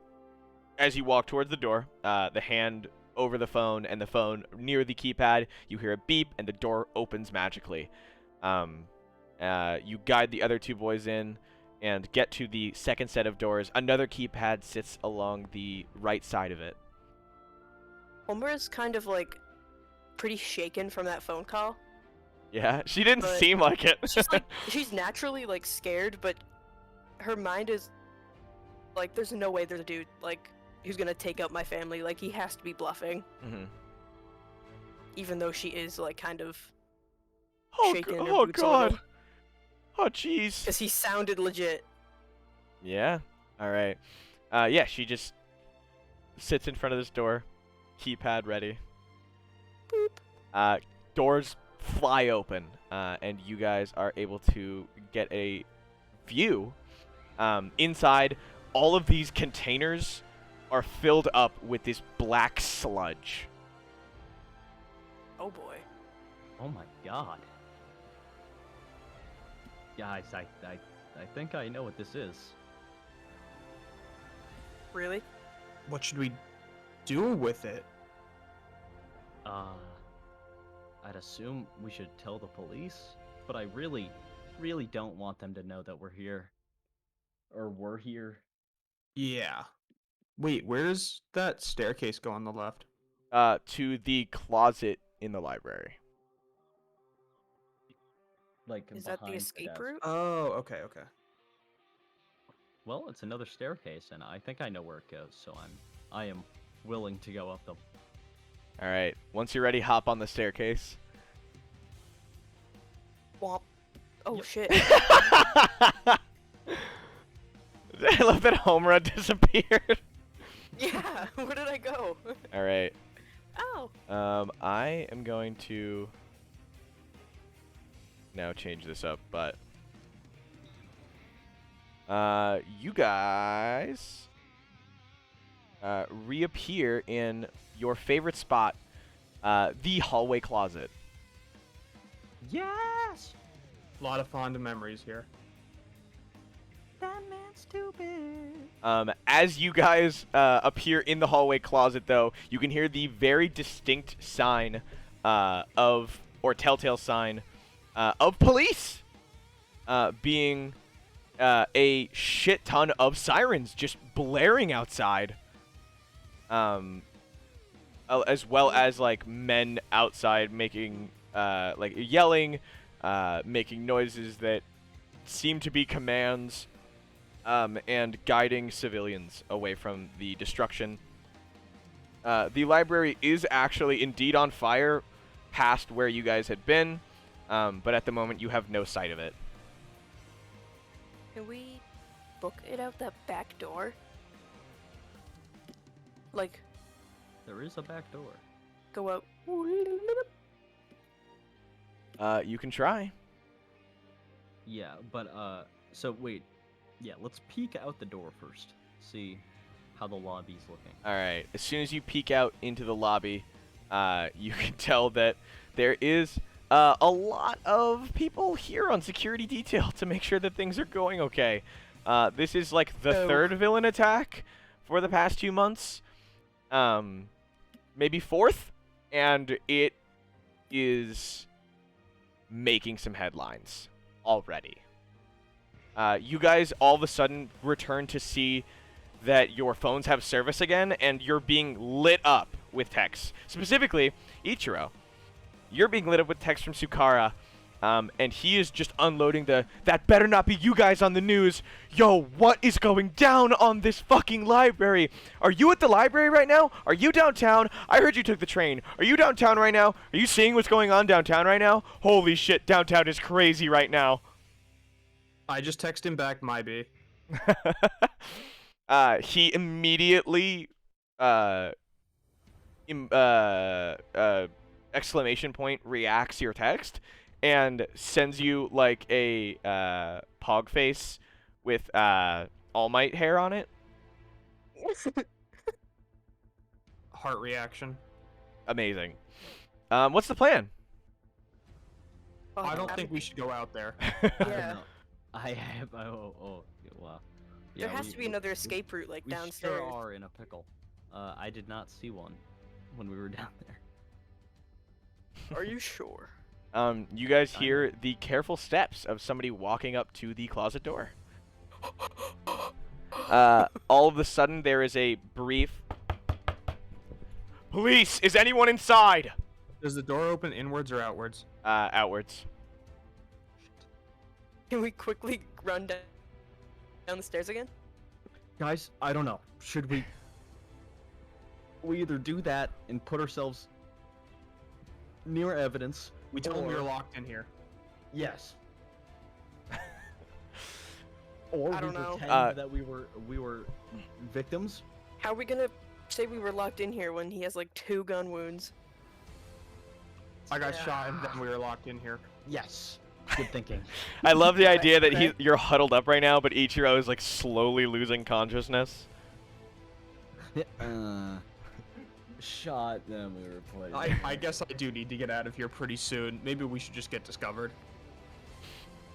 as you walk towards the door, the hand over the phone and the phone near the keypad, you hear a beep and the door opens magically. You guide the other two boys in and get to the second set of doors. Another keypad sits along the right side of it. Homura's kind of, like, pretty shaken from that phone call. Yeah, she didn't But seem like it. She's naturally, like, scared, but her mind is, like, there's no way there's a dude, like, who's gonna take out my family. Like, he has to be bluffing. Mm-hmm. Even though she is, like, kind of Oh, shaken. oh God. Oh, jeez. Because he sounded legit. Yeah. All right. Yeah, she just sits in front of this door, keypad ready. Boop. Doors fly open, and you guys are able to get a view. Inside, all of these containers are filled up with this black sludge. Oh boy. Oh my God. Guys, I think I know what this is. Really? What should we do with it? I'd assume we should tell the police, but I really don't want them to know that we're here. Or we're here. Yeah. Wait, where's that staircase go on the left? To the closet in the library. Like, Is that the behind escape desk. route? Oh, okay. Well, it's another staircase, and I think I know where it goes, so I am willing to go up them. All right. Once you're ready, hop on the staircase. Womp. Oh Yep. shit. I love that Homura disappeared. Yeah, where did I go? All right. Ow. I am going to now change this up, but you guys reappear in your favorite spot, the hallway closet. Yes! A lot of fond memories here. That man's stupid. As you guys appear in the hallway closet, though, you can hear the very distinct sign or telltale sign of police, being a shit ton of sirens just blaring outside, as well as like men outside making like yelling, making noises that seem to be commands, and guiding civilians away from the destruction. The library is actually indeed on fire past where you guys had been, but at the moment you have no sight of it. Can we book it out that back door? Like, There is a back door. go out. You can try. Yeah, but so wait, yeah, let's peek out the door first. See how the lobby's looking. All right. As soon as you peek out into the lobby, you can tell that there is a lot of people here on security detail to make sure that things are going okay. This is like the third villain attack for the past 2 months, maybe fourth, and it is making some headlines already. You guys all of a sudden return to see that your phones have service again, and you're being lit up with texts. Specifically, Ichiro, you're being lit up with texts from Sukara, and he is just unloading that better not be you guys on the news. Yo, what is going down on this fucking library? Are you at the library right now? Are you downtown? I heard you took the train. Are you downtown right now? Are you seeing what's going on downtown right now? Holy shit, downtown is crazy right now. I just text him back, my B. He immediately, exclamation point, reacts your text and sends you like a pog face with All Might hair on it. Heart reaction. Amazing. What's the plan? I don't think we should go out there. I don't Yeah. know. I have. Wow. There Yeah, has to be another escape route, like we downstairs. sure are in a pickle. I did not see one when we were down there. Are you sure? You guys hear the careful steps of somebody walking up to the closet door. All of a sudden, there is a brief... Police! Is anyone inside? Does the door open inwards or outwards? Outwards. Can we quickly run down the stairs again? Guys, I don't know. Should we either do that and put ourselves near evidence? We told him we or- were locked in here. Yes. Or I we don't know. pretend that we were victims. How are we gonna say we were locked in here when he has like 2 gun wounds? I got shot and then we were locked in here. Yes. Good thinking. I love the idea that you're huddled up right now, but Ichiro is like slowly losing consciousness. Shot, then we were playing. I guess I do need to get out of here pretty soon. Maybe we should just get discovered.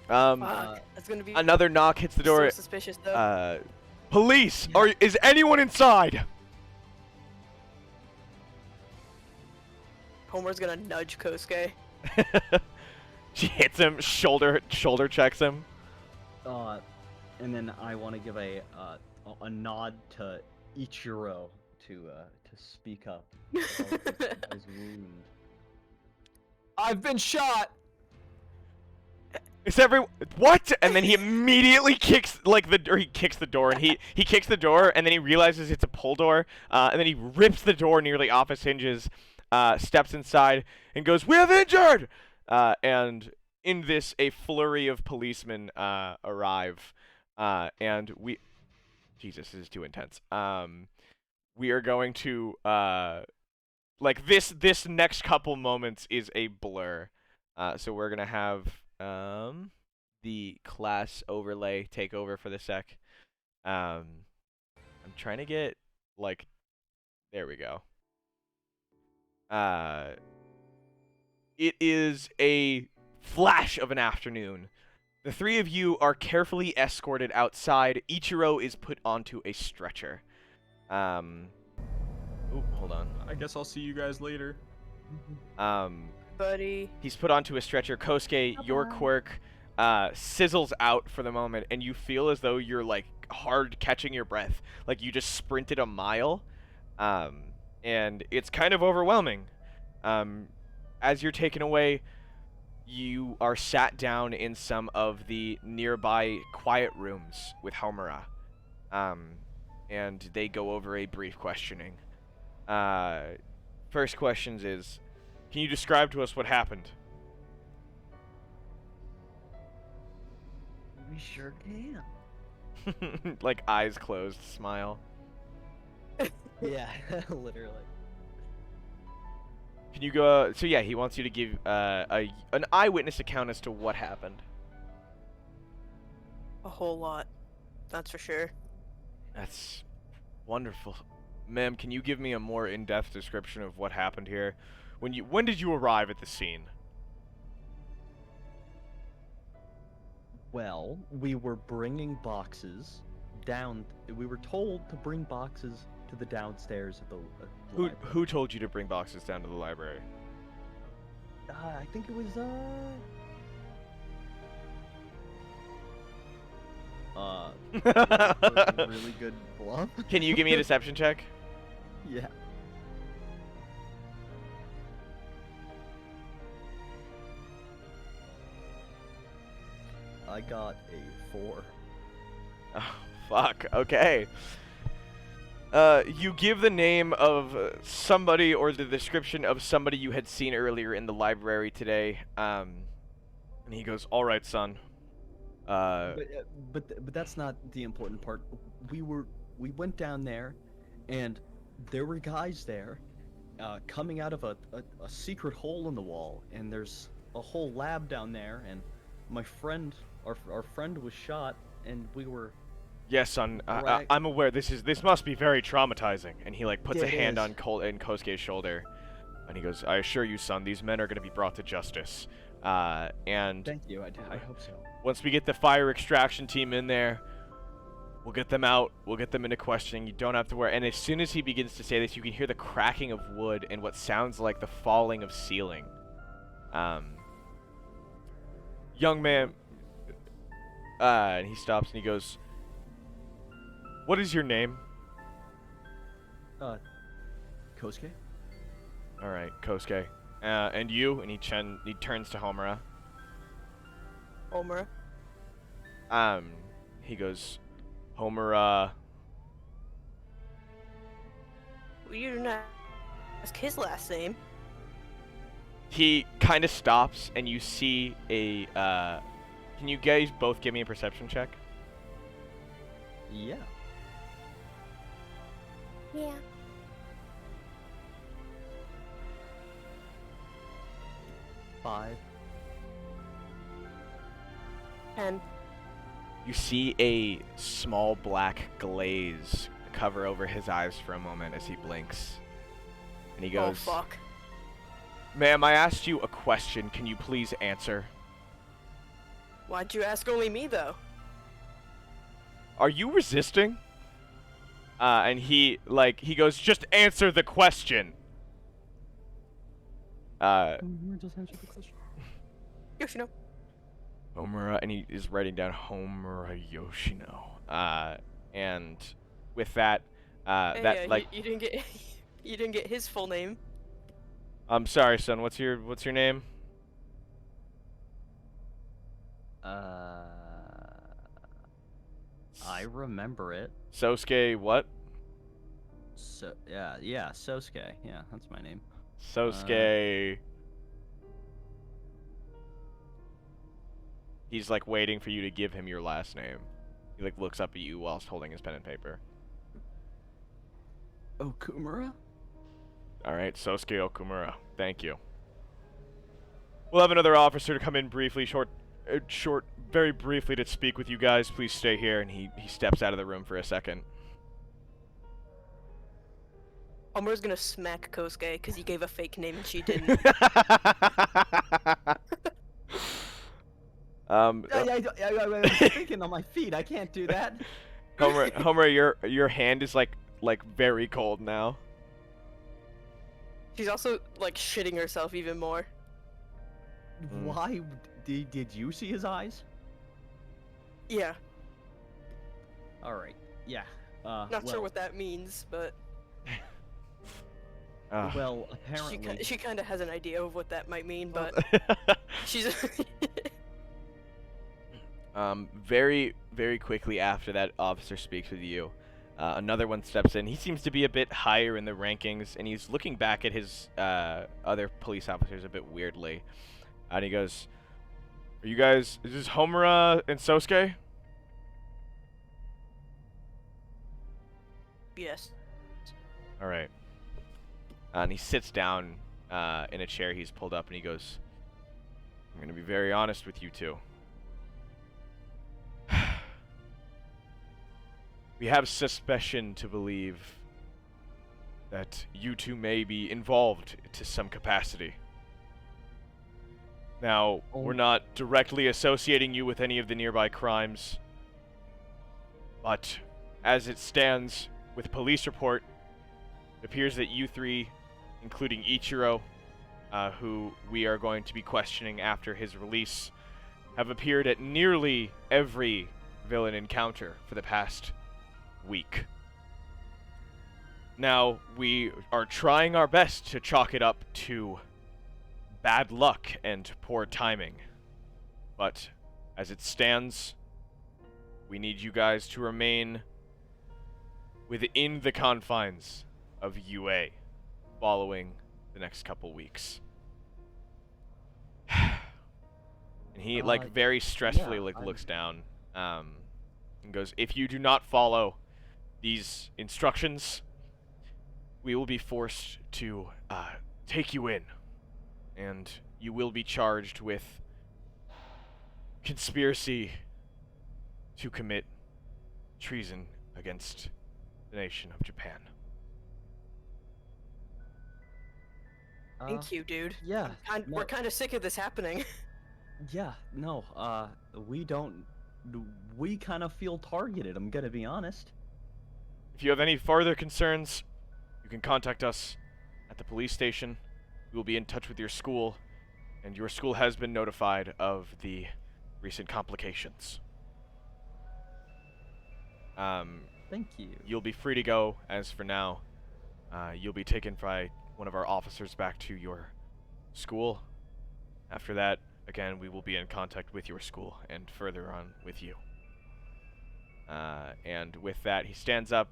Fuck, that's gonna be Another knock hits the door. so suspicious though. Police! Is anyone inside? Homer's gonna nudge Kosuke. She hits him, shoulder checks him. And then I want to give a nod to Ichiro to speak up. About his wound. I've been shot! Is what? And then he immediately kicks he kicks the door, and he kicks the door, and then he realizes it's a pull door, and then he rips the door nearly off its hinges, steps inside, and goes, "We have injured!" And in this, a flurry of policemen arrive, and Jesus, this is too intense. We are going to like this next couple moments is a blur, so we're gonna have the class overlay take over for the sec. I'm trying to get like, there we go. It is a flash of an afternoon. The 3 of you are carefully escorted outside. Ichiro is put onto a stretcher. Hold on. I guess I'll see you guys later. buddy. He's put onto a stretcher. Kosuke, your quirk sizzles out for the moment, and you feel as though you're like hard catching your breath, like you just sprinted a mile, and it's kind of overwhelming. As you're taken away, you are sat down in some of the nearby quiet rooms with Homura, and they go over a brief questioning. First questions is, can you describe to us what happened? We sure can. Like eyes closed, smile. Yeah, literally. Can you go? So yeah, he wants you to give an eyewitness account as to what happened. A whole lot. That's for sure. That's wonderful, ma'am. Can you give me a more in-depth description of what happened here? When did you arrive at the scene? Well, we were bringing boxes down. We were told to bring boxes to the downstairs of the library. Who told you to bring boxes down to the library? I think it was really good bluff. Can you give me a deception check? Yeah. I got a 4. Oh, fuck. Okay. You give the name of somebody or the description of somebody you had seen earlier in the library today. And he goes, "All right, son." But that's not the important part. We went down there, and there were guys there, coming out of a secret hole in the wall, and there's a whole lab down there, and my friend, our friend was shot, and we were. Yes, son. Right. I'm aware. This must be very traumatizing. And he like puts a It hand is. on Kosuke's shoulder, and he goes, "I assure you, son, these men are going to be brought to justice." And Thank you. I hope so. once we get the fire extraction team in there, we'll get them out. We'll get them into questioning. You don't have to worry. And as soon as he begins to say this, you can hear the cracking of wood and what sounds like the falling of ceiling. Young man. And he stops and he goes, "What is your name?" Kosuke? All right, Kosuke. And you? And he turns to Homura. Homura. He goes, "Homura." Well, you didn't ask his last name. He kind of stops, and you see a. Can you guys both give me a perception check? Yeah. Yeah. Five. And You see a small black glaze cover over his eyes for a moment as he blinks. And he oh goes, fuck. "Ma'am, I asked you a question. Can you please answer?" Why'd you ask only me though? "Are you resisting?" And he goes, "Just answer the question." Just answer the question. Yoshino. Homura, and he is writing down Homura Yoshino. And with that, you didn't get you didn't get his full name. I'm sorry, son. What's your name? I remember it. Sosuke what? So yeah, Sosuke. Yeah, that's my name. Sosuke. He's like waiting for you to give him your last name. He like looks up at you whilst holding his pen and paper. Okumura? All right, Sosuke Okumura. Thank you. We'll have another officer to come in briefly, very briefly to speak with you guys. Please stay here. And he steps out of the room for a second. Homura's gonna smack Kosuke because he gave a fake name and she didn't. I was thinking on my feet. I can't do that. Homer, your hand is like very cold now. She's also like shitting herself even more. Why did you see his eyes? Yeah. All right. Yeah. Not sure what that means, but Well, apparently. she kind of has an idea of what that might mean, but she's. Very, very quickly after that officer speaks with you, another one steps in. He seems to be a bit higher in the rankings, and he's looking back at his other police officers a bit weirdly. And he goes, "Are you guys? Is this Homura and Sosuke?" Yes. All right. And he sits down in a chair he's pulled up, and he goes, "I'm going to be very honest with you two. We have suspicion to believe that you two may be involved to some capacity. Now, we're not directly associating you with any of the nearby crimes, but as it stands with police report, it appears that you three, including Ichiro, who we are going to be questioning after his release, have appeared at nearly every villain encounter for the past week. Now, we are trying our best to chalk it up to bad luck and poor timing, but as it stands, we need you guys to remain within the confines of UA following the next couple weeks." And he, like, very stressfully, looks down, and goes, "If you do not follow these instructions, we will be forced to take you in, and you will be charged with conspiracy to commit treason against the nation of Japan." Thank you, dude. Yeah. We're kind of sick of this happening. Yeah. No. We don't. We kind of feel targeted. I'm gonna be honest. If you have any further concerns, you can contact us at the police station. We will be in touch with your school, and your school has been notified of the recent complications. Thank you. You'll be free to go, as for now. You'll be taken by one of our officers back to your school. After that, again, we will be in contact with your school and further on with you. And with that, he stands up.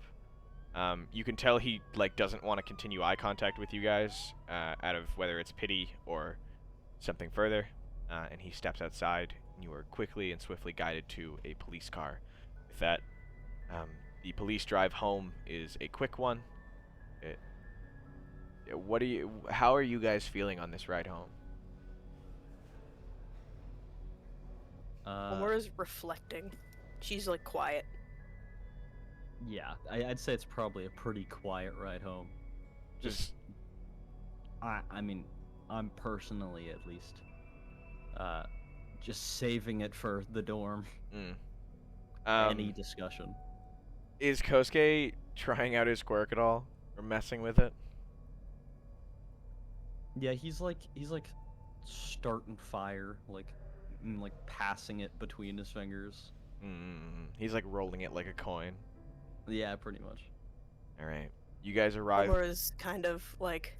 You can tell he doesn't want to continue eye contact with you guys, out of whether it's pity or something further. And he steps outside, and you are quickly and swiftly guided to a police car. With that, the police drive home is a quick one. How are you guys feeling on this ride home? Homura's reflecting. She's like quiet. Yeah, I'd say it's probably a pretty quiet ride home. Just, I mean, I'm personally at least, just saving it for the dorm. Any discussion. Is Kosuke trying out his quirk at all, or messing with it? Yeah, he's like starting fire, like passing it between his fingers. He's like rolling it like a coin. Yeah, pretty much. All right, you guys arrive. Homura's kind of like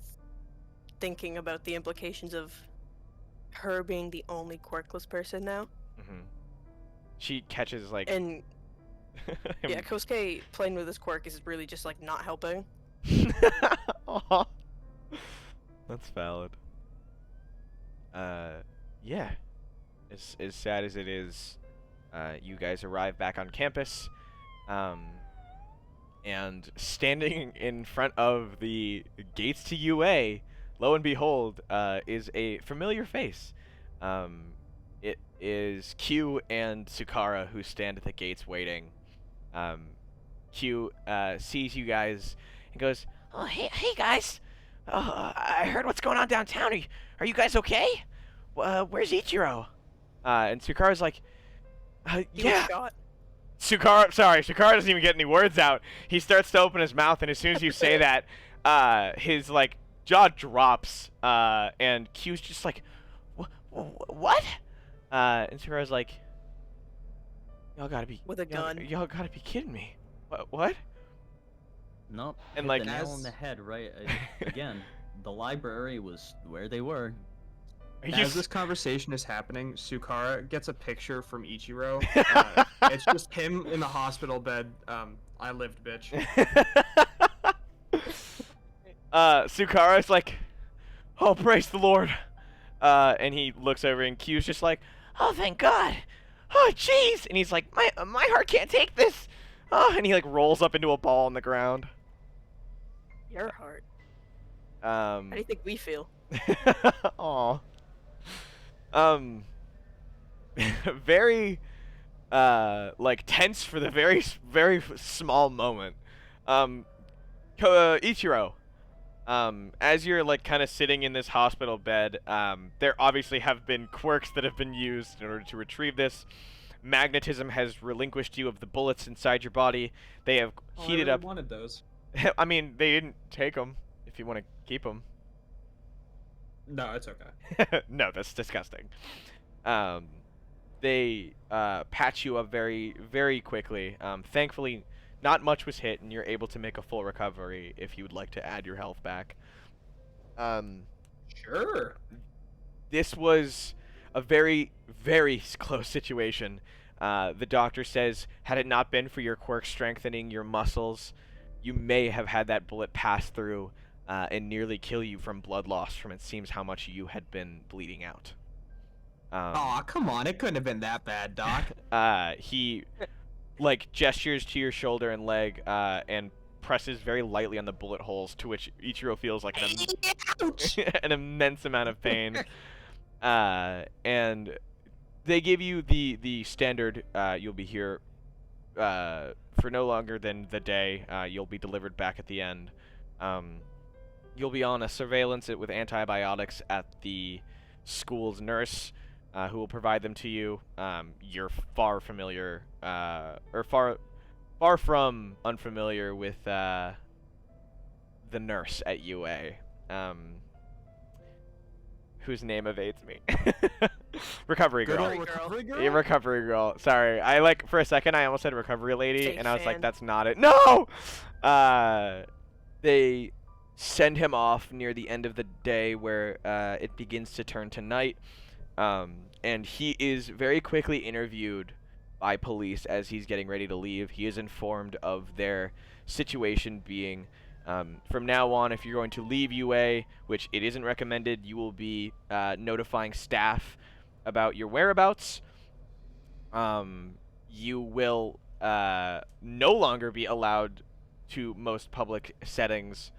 thinking about the implications of her being the only quirkless person now. She catches like. And yeah, Kosuke playing with his quirk is really just like not helping. Aw. That's valid. Yeah. As sad as it is, you guys arrive back on campus, and standing in front of the gates to UA, lo and behold, is a familiar face. It is Q and Sukara who stand at the gates waiting. Q sees you guys and goes, "Oh, hey guys! I heard what's going on downtown. Are you guys okay? Where's Ichiro?" And Sukara's like, "Yeah." Sukara doesn't even get any words out. He starts to open his mouth, and as soon as you say that, his jaw drops, and Q's just like, What? And Sukara's like, y'all gotta be With a gun. Y'all gotta be kidding me. What? Nope. And hit like the nail on as- the head, right? Again, the library was where they were. As this conversation is happening, Sukara gets a picture from Ichiro. It's just him in the hospital bed. I lived, bitch. Sukara's like, oh, praise the Lord. And he looks over and Q's just like, oh, thank God. Oh, jeez. And he's like, my heart can't take this. Oh, and he like rolls up into a ball on the ground. Your heart. How do you think we feel? Aw. Very, like, tense for the very small moment. Ichiro, as you're, like, kind of sitting in this hospital bed, there obviously have been quirks that have been used in order to retrieve this. Magnetism has relinquished you of the bullets inside your body. They have heated up. Wanted those. I mean, they didn't take them, if you want to keep them. No, it's okay. No, that's disgusting. They patch you up very, very quickly. Thankfully, not much was hit, and you're able to make a full recovery if you would like to add your health back. Sure. This was a very, very close situation. The doctor says, had it not been for your quirk strengthening your muscles, you may have had that bullet pass through and nearly kill you from blood loss from it seems how much you had been bleeding out. Aw, come on. It couldn't have been that bad, Doc. He, like, gestures to your shoulder and leg and presses very lightly on the bullet holes, to which Ichiro feels like an immense amount of pain. And they give you the standard, you'll be here for no longer than the day. You'll be delivered back at the end. You'll be on a surveillance with antibiotics at the school's nurse, who will provide them to you. You're far familiar, or far from unfamiliar with the nurse at UA, whose name evades me. Recovery girl. Recovery girl. Yeah, recovery girl. Sorry, for a second I almost said recovery lady, Fake and I was like, fan. that's not it. No. They send him off near the end of the day, where it begins to turn to night, and he is very quickly interviewed by police as he's getting ready to leave. He is informed of their situation being, from now on, if you're going to leave UA, which it isn't recommended, you will be notifying staff about your whereabouts. You will no longer be allowed to most public settings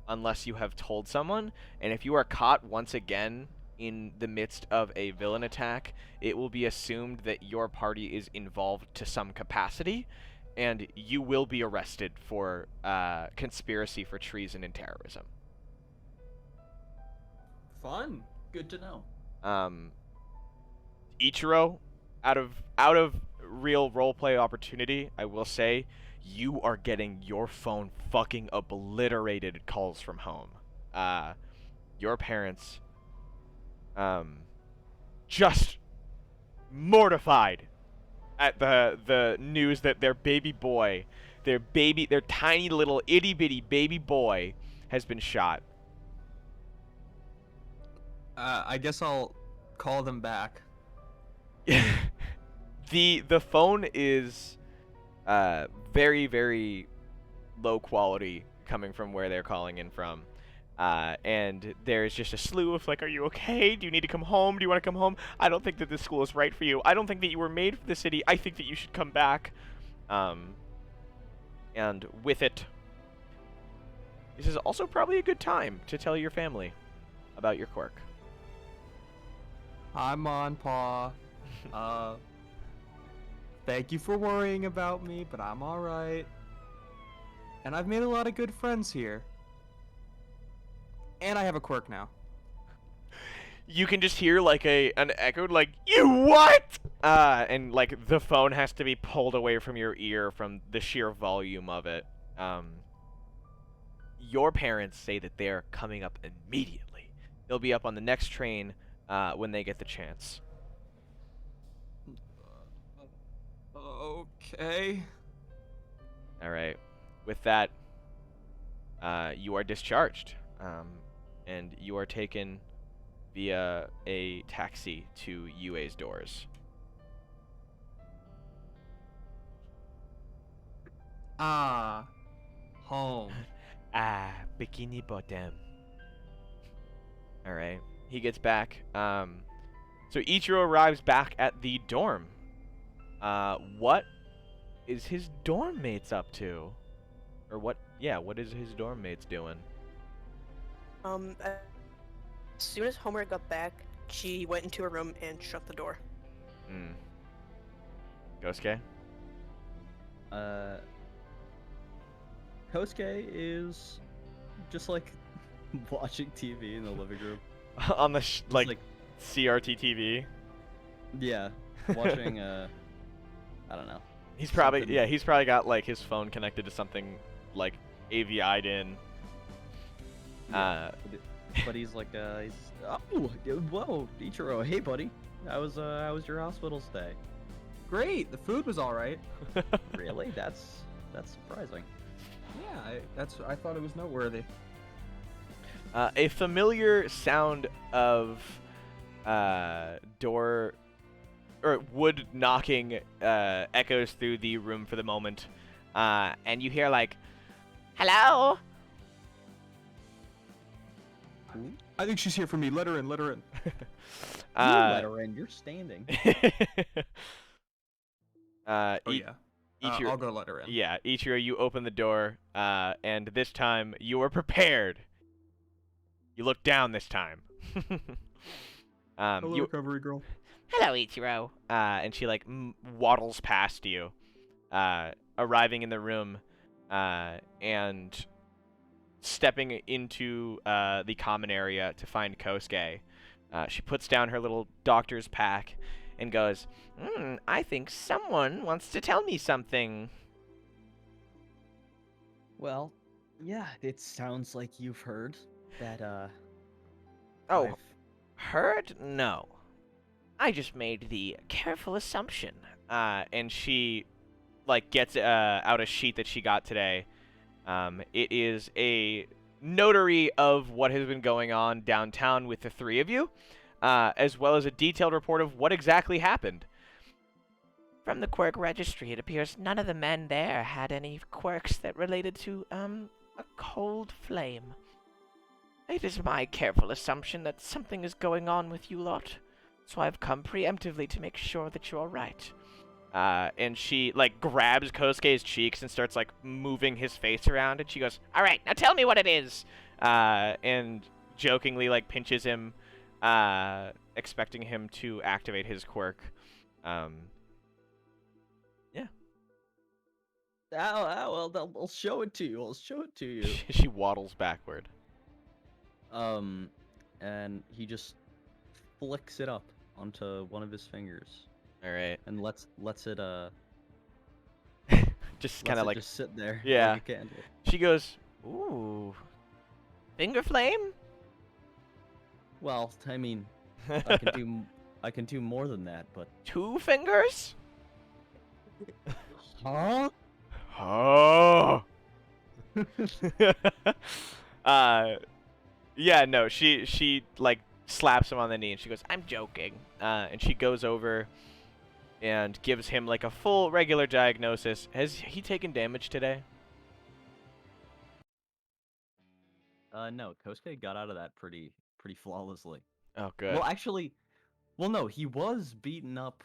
unless you have told someone. And if you are caught once again in the midst of a villain attack, it will be assumed that your party is involved to some capacity, and you will be arrested for conspiracy for treason and terrorism. Fun. Good to know. Ichiro, out of real roleplay opportunity, I will say, you are getting your phone fucking obliterated calls from home. Your parents, just mortified at the news that their baby boy, their tiny little itty bitty baby boy, has been shot. I guess I'll call them back. The phone is very, very low quality coming from where they're calling in from. And there's just a slew of like, are you okay? Do you need to come home? Do you want to come home? I don't think that this school is right for you. I don't think that you were made for the city. I think that you should come back. And with it, this is also probably a good time to tell your family about your quirk. I'm on, Pa. Thank you for worrying about me, but I'm alright. And I've made a lot of good friends here. And I have a quirk now. You can just hear like an echoed like, you what? And like the phone has to be pulled away from your ear from the sheer volume of it. Your parents say that they're coming up immediately. They'll be up on the next train when they get the chance. Okay. All right. With that, you are discharged, and you are taken via a taxi to UA's doors. Ah, home. Bikini Bottom. All right. He gets back. So Ichiro arrives back at the dorm. What is his dorm mates up to? Or what? Yeah, what is his dorm mates doing? As soon as Homer got back, she went into her room and shut the door. Kosuke? Kosuke is just like watching TV in the living room. On the like CRT TV. Yeah, watching I don't know. He's probably something. he's probably got like his phone connected to something like AVI'd in. Yeah, but he's like he's whoa, Ichiro, hey buddy, how was your hospital stay? Great. The food was all right. Really? That's surprising. Yeah, I thought it was noteworthy. A familiar sound of door or wood knocking echoes through the room for the moment, and you hear like, "Hello." I think she's here for me. Let her in. Let her in. You let her in. You're standing. Oh yeah. Ichiro, I'll go let her in. yeah, Ichiro, you open the door, and this time you are prepared. You look down this time. Hello, recovery girl. Hello, Ichiro. And she like waddles past you, arriving in the room, and stepping into the common area to find Kosuke. She puts down her little doctor's pack and goes, I think someone wants to tell me something. Well, yeah, it sounds like you've heard that, Oh, I've- heard? No. I just made the careful assumption. And she, like, gets out a sheet that she got today. It is a notary of what has been going on downtown with the three of you, as well as a detailed report of what exactly happened. From the quirk registry, it appears none of the men there had any quirks that related to, a cold flame. It is my careful assumption that something is going on with you lot, so I've come preemptively to make sure that you're right. And she, like, grabs Kosuke's cheeks and starts, like, moving his face around, and she goes, all right, now tell me what it is! And jokingly, like, pinches him, expecting him to activate his quirk. Yeah. well, I'll show it to you. I'll show it to you. She waddles backward. And he just flicks it up onto one of his fingers. All right. And lets it Just kind of like just sit there. Yeah. Like a candle. She goes, ooh, finger flame? Well, I mean, I can do more than that, but 2 fingers? huh? Oh. Yeah, no, she like slaps him on the knee and she goes, I'm joking. And she goes over and gives him like a full regular diagnosis. Has he taken damage today? No, Kosuke got out of that pretty flawlessly. Oh, good. Well, actually, no, he was beaten up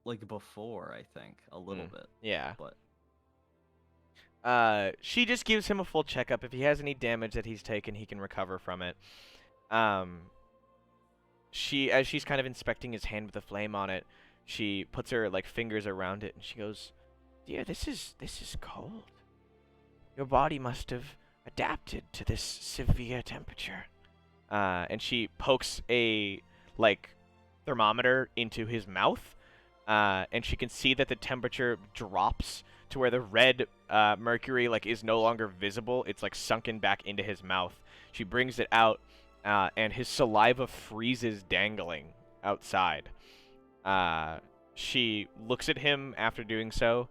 like before, I think, a little bit. Yeah. But she just gives him a full checkup. If he has any damage that he's taken, he can recover from it. As she's kind of inspecting his hand with a flame on it, she puts her like fingers around it and she goes, "Dear, this is cold. Your body must have adapted to this severe temperature." And she pokes a like thermometer into his mouth, and she can see that the temperature drops to where the red mercury like is no longer visible. It's like sunken back into his mouth. She brings it out, and his saliva freezes dangling outside. She looks at him after doing so.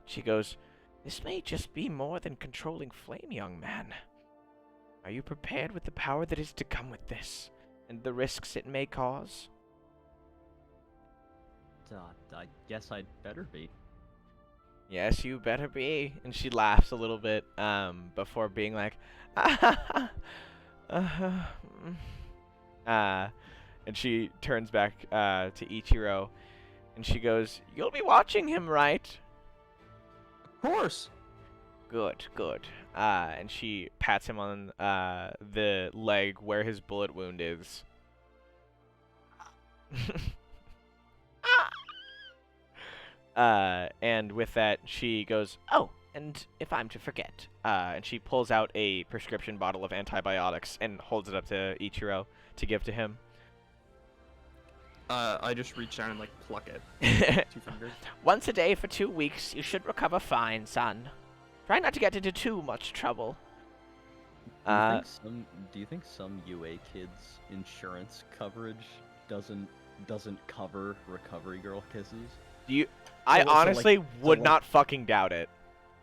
She goes, "This may just be more than controlling flame, young man. Are you prepared with the power that is to come with this, and the risks it may cause?" I guess I'd better be. "Yes, you better be." And she laughs a little bit, before being like, and she turns back, to Ichiro, and she goes, "You'll be watching him, right?" Of course. Good, good. And she pats him on, the leg where his bullet wound is. And with that, she goes, "Oh, and if I'm to forget," and she pulls out a prescription bottle of antibiotics and holds it up to Ichiro to give to him. I just reach down and like pluck it. 2 fingers. "Once a day for 2 weeks, you should recover fine, son. Try not to get into too much trouble." Do you think some UA kids' insurance coverage doesn't cover recovery girl kisses? I So, like- honestly so, would like- not fucking doubt it.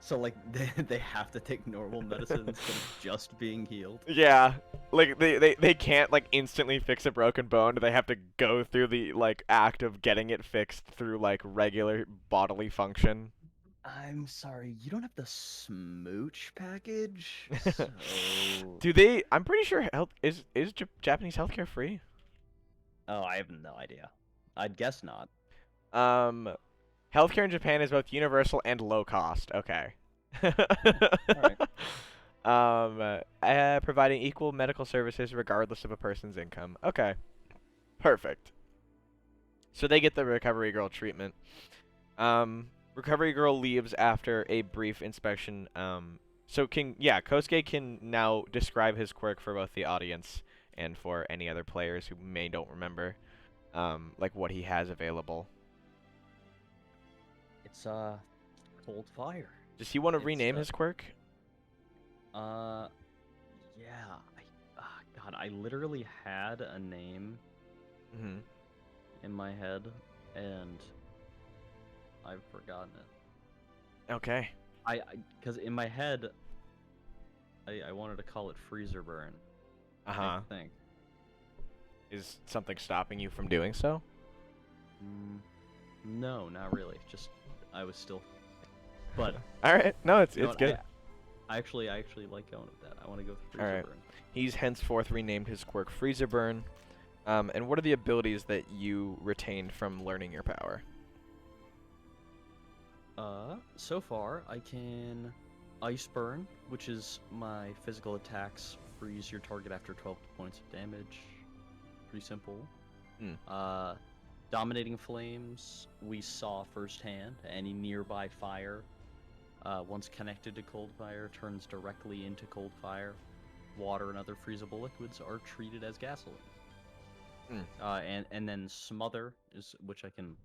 So like they have to take normal medicine instead of just being healed. Yeah, like they can't like instantly fix a broken bone. They have to go through the like act of getting it fixed through like regular bodily function. I'm sorry, you don't have the smooch package. So... Do they? I'm pretty sure health is Japanese healthcare free. Oh, I have no idea. I'd guess not. Healthcare in Japan is both universal and low cost. Okay. Providing equal medical services regardless of a person's income. Okay. Perfect. So they get the recovery girl treatment. Recovery girl leaves after a brief inspection. Kosuke can now describe his quirk for both the audience and for any other players who don't remember, like what he has available. It's cold fire. Does he want to It's, rename his quirk? Yeah. God, I literally had a name Mm-hmm. in my head, and I've forgotten it. Okay. Because in my head, I wanted to call it Freezer Burn. Uh-huh. I think. Is something stopping you from doing so? No, not really. Just I was still. But All right. No, it's you know it's what, good. I actually like going with that. I want to go with Freezer Alright. Burn. He's henceforth renamed his quirk Freezer Burn. And what are the abilities that you retained from learning your power? So far I can Ice Burn, which is my physical attacks freeze your target after 12 points of damage. Pretty simple. Dominating Flames, we saw firsthand. Any nearby fire, once connected to cold fire, turns directly into cold fire. Water and other freezable liquids are treated as gasoline. And then Smother is which I can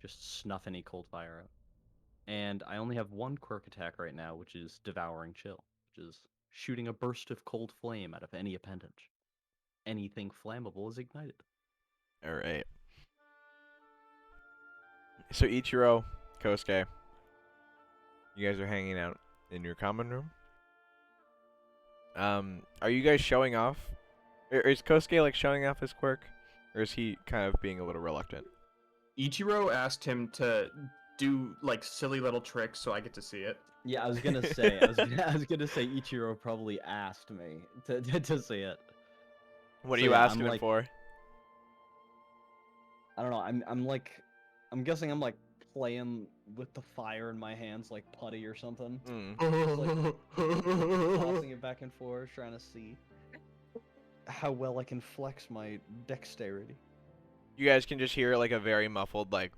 just snuff any cold fire out. And I only have one quirk attack right now, which is Devouring Chill, which is shooting a burst of cold flame out of any appendage. Anything flammable is ignited. All right. So Ichiro, Kosuke, you guys are hanging out in your common room. Are you guys showing off? Is Kosuke like showing off his quirk, or is he kind of being a little reluctant? Ichiro asked him to do like silly little tricks so I get to see it. Yeah, I was gonna say, I was gonna say Ichiro probably asked me to see it. What are So you yeah, asking I'm him like- for? I don't know. I'm guessing I'm like playing with the fire in my hands like putty or something. Tossing it back and forth, trying to see how well I can flex my dexterity. You guys can just hear like a very muffled like.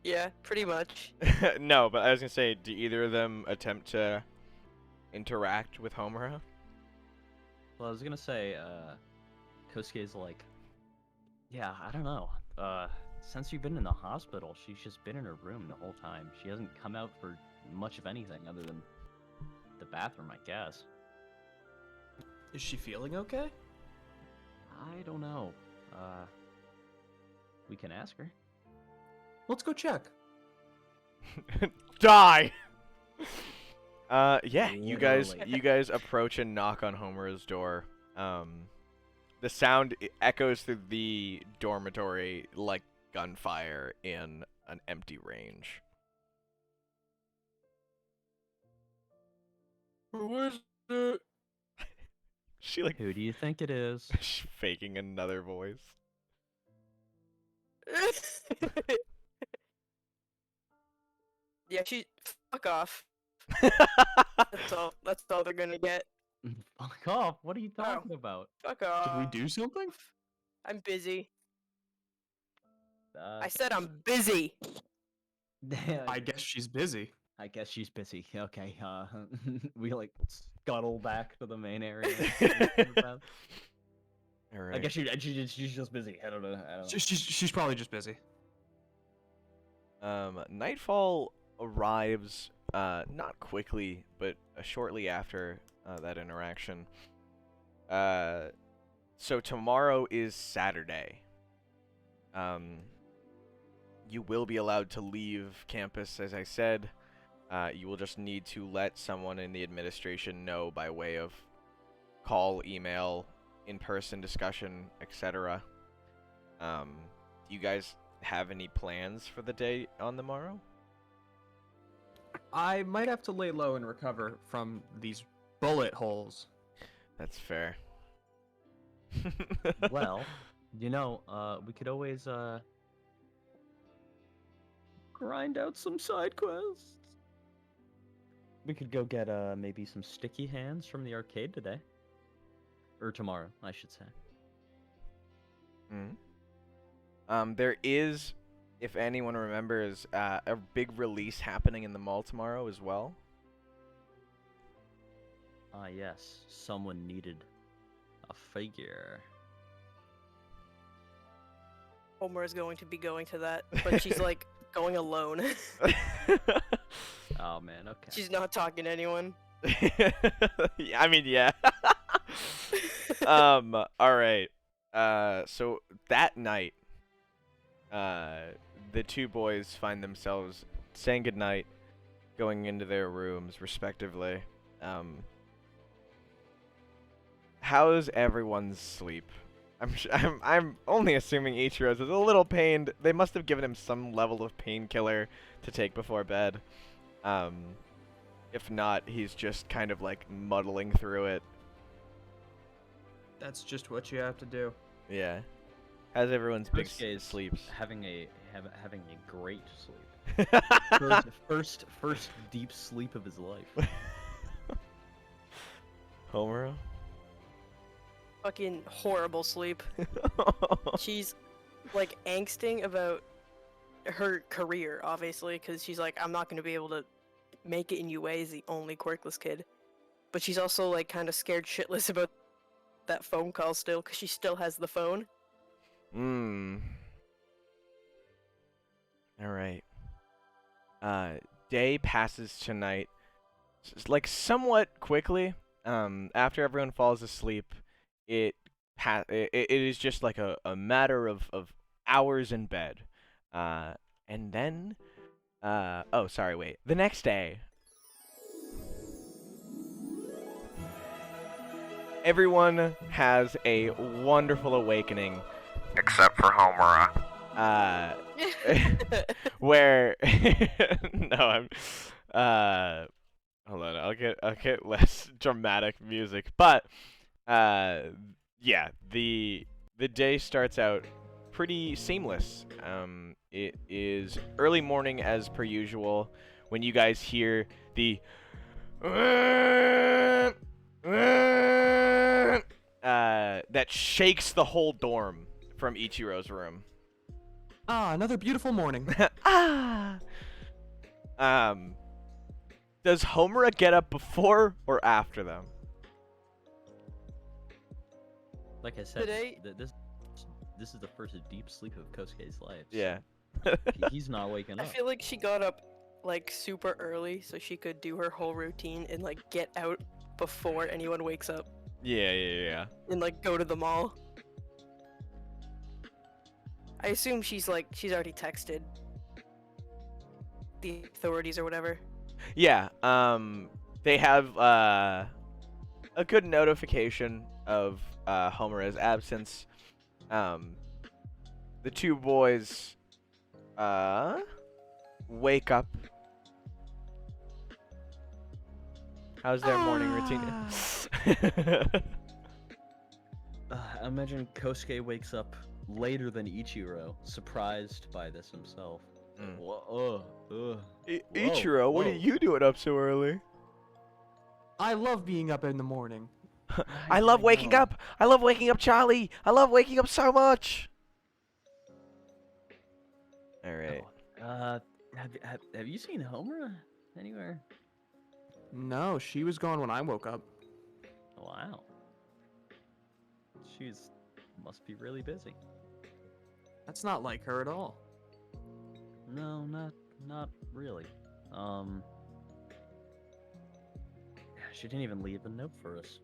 Yeah, pretty much. No, but I was gonna say, do either of them attempt to interact with Homura? Well, I was gonna say, Kosuke's like, yeah, I don't know. Since you've been in the hospital, she's just been in her room the whole time. She hasn't come out for much of anything other than the bathroom, I guess. Is she feeling okay? I don't know. We can ask her. Let's go check. Die. Yeah, you Literally. guys approach and knock on Homura's door. The sound echoes through the dormitory like gunfire in an empty range. Who is it? She like Who do you think it is? faking another voice. Yeah, fuck off. That's all they're gonna get. Fuck off! What are you talking about? Fuck off. Did we do something? I'm busy. I said I'm busy. I guess she's busy. I guess she's busy. Okay, we like scuttle back to the main area. All right. I guess she's just busy. I don't know. She's probably just busy. Nightfall arrives not quickly, but shortly after that interaction. So tomorrow is Saturday. You will be allowed to leave campus, as I said. You will just need to let someone in the administration know by way of call, email, in-person discussion, etc. Do you guys have any plans for the day on the morrow? I might have to lay low and recover from these bullet holes. That's fair. Well, you know, we could always grind out some side quests. We could go get maybe some sticky hands from the arcade today. Or tomorrow, I should say. There is, if anyone remembers, a big release happening in the mall tomorrow as well. Ah, yes. Someone needed a figure. Homer is going to be going to that, but she's like going alone. Oh man, okay. She's not talking to anyone. I mean, yeah. All right. So that night, the two boys find themselves saying goodnight, going into their rooms respectively. How's everyone's sleep? I'm only assuming Ichiro's is a little pained. They must have given him some level of painkiller to take before bed. If not, he's just kind of like muddling through it. That's just what you have to do. Yeah. How's everyone's big Kosuke sleeps? Having a great sleep. first deep sleep of his life. Homura? Fucking horrible sleep. She's like angsting about her career, obviously, because she's like, I'm not going to be able to make it in UA as the only quirkless kid. But she's also like kind of scared shitless about that phone call still, because she still has the phone. Alright. Day passes tonight, like somewhat quickly. After everyone falls asleep, it is just like a matter of hours in bed. And then, oh, sorry, wait. The next day, everyone has a wonderful awakening, except for Homura. Where, no, hold on, I'll get less dramatic music, but, yeah, the day starts out pretty seamless. It is early morning as per usual when you guys hear the that shakes the whole dorm from Ichiro's room. Ah, another beautiful morning. Does Homura get up before or after them? Like I said, Today- this is the first deep sleep of Kosuke's life. So Yeah. he's not waking I up. feel like she got up like super early so she could do her whole routine and like get out before anyone wakes up Yeah. and like go to the mall. I assume she's already texted the authorities or whatever. Yeah. They have a good notification of Homura's absence. The two boys wake up. How's their morning routine? I imagine Kosuke wakes up later than Ichiro, surprised by this himself. Whoa, Ichiro, what are you doing up so early? I love being up in the morning. I love waking up. I love waking up, Charlie. I love waking up so much. All right. Have you seen Homura anywhere? No, she was gone when I woke up. Wow. She's must be really busy. That's not like her at all. No, not really. She didn't even leave a note for us.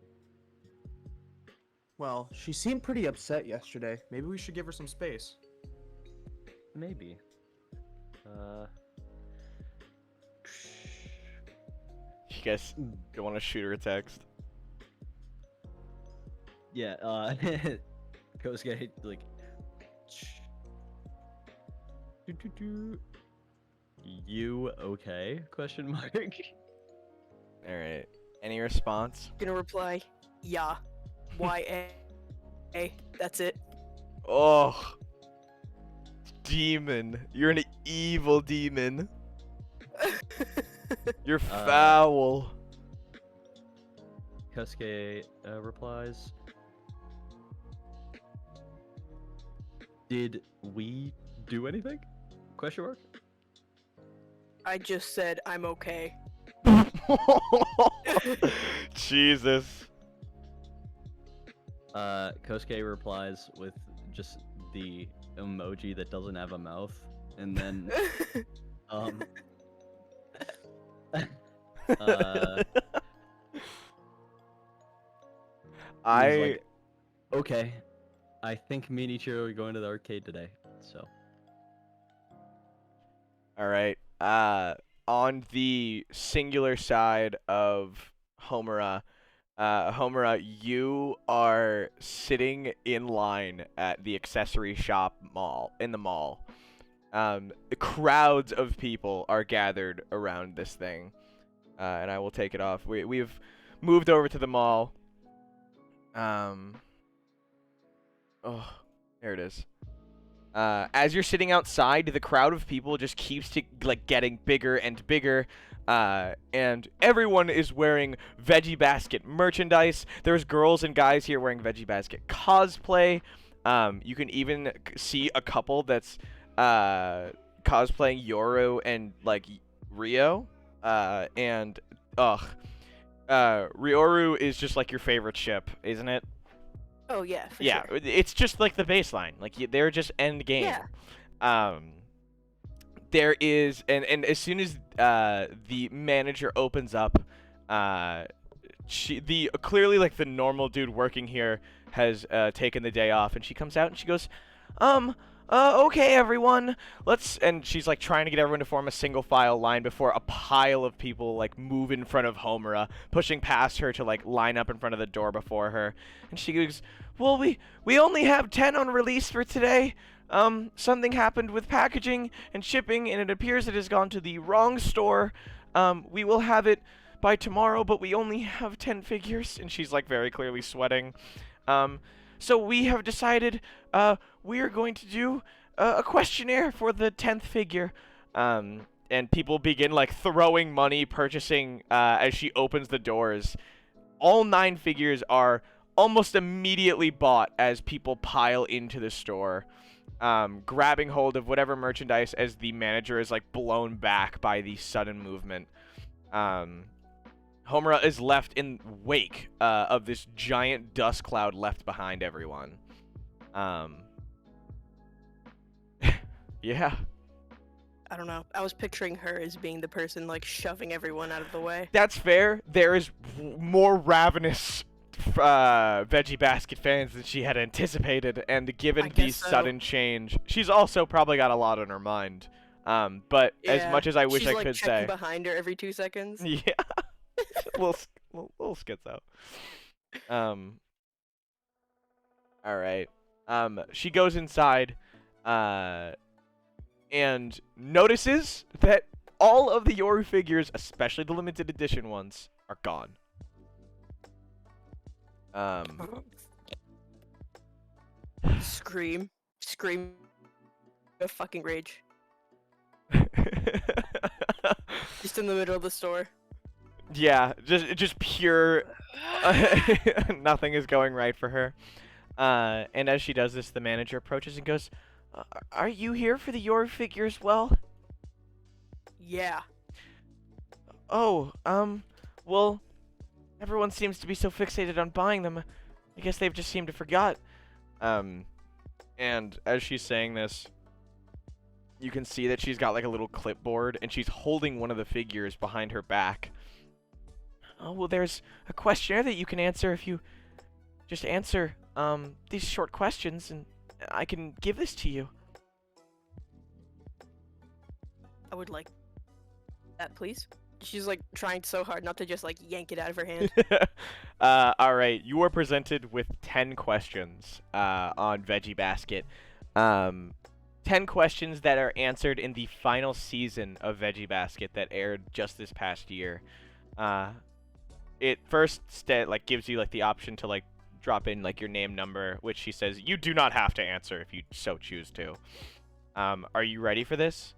Well, she seemed pretty upset yesterday. Maybe we should give her some space. Maybe. You guys don't want to shoot her a text? Yeah, Kosuke, like... You okay? Question mark. All right. Any response? Gonna reply, yeah. Y-A. That's it. Oh. Demon. You're an evil demon. You're foul. Kosuke replies, "Did we do anything?" Question mark. I just said I'm okay. Jesus. Kosuke replies with just the emoji that doesn't have a mouth, and then he's like, okay, I think me and Ichiro are going to the arcade today, so. All right. On the singular side of Homura, Homura, you are sitting in line at the accessory shop in the mall. Crowds of people are gathered around this thing, and I will take it off. We've moved over to the mall. Oh, there it is. As you're sitting outside, the crowd of people just keeps getting bigger and bigger, and everyone is wearing Veggie Basket merchandise. There's girls and guys here wearing Veggie Basket cosplay. You can even see a couple that's cosplaying Yoru and Rio. And Ryoru is just like your favorite ship, isn't it? Oh yeah, for Yeah, sure. it's just like the baseline. They're just end game. Yeah. There is, and as soon as the manager opens up, clearly the normal dude working here has taken the day off, and she comes out and she goes, okay, everyone, and she's trying to get everyone to form a single file line before a pile of people move in front of Homura, pushing past her to line up in front of the door before her. And she goes, well, we only have 10 on release for today. Something happened with packaging and shipping, and it appears it has gone to the wrong store. We will have it by tomorrow, but we only have 10 figures. And she's very clearly sweating. So we have decided we are going to do a questionnaire for the 10th figure. And people begin throwing money, purchasing as she opens the doors. All 9 figures are almost immediately bought as people pile into the store, grabbing hold of whatever merchandise as the manager is blown back by the sudden movement. Homura is left in wake of this giant dust cloud left behind everyone. Yeah. I don't know. I was picturing her as being the person like shoving everyone out of the way. That's fair. There is more ravenous veggie basket fans than she had anticipated, and given the sudden change, she's also probably got a lot on her mind. But as much as I wish she's, I like, could checking say, behind her every 2 seconds. yeah, little schizo. All right. She goes inside, and notices that all of the Yoru figures, especially the limited edition ones, are gone. Scream of fucking rage. Just in the middle of the store. Yeah, just pure. Nothing is going right for her. And as she does this, the manager approaches and goes, "Are you here for the Yoru figures? Well." Yeah. Oh, well, everyone seems to be so fixated on buying them. I guess they've just seemed to forgot. And as she's saying this, you can see that she's got like a little clipboard, and she's holding one of the figures behind her back. Oh, well, there's a questionnaire that you can answer if you just answer these short questions, and I can give this to you. I would like that, please. She's like trying so hard not to just like yank it out of her hand. All right, you are presented with 10 questions on Veggie Basket. 10 questions that are answered in the final season of Veggie Basket that aired just this past year. It first gives you like the option to like drop in like your name, number, which she says you do not have to answer if you so choose to. Are you ready for this?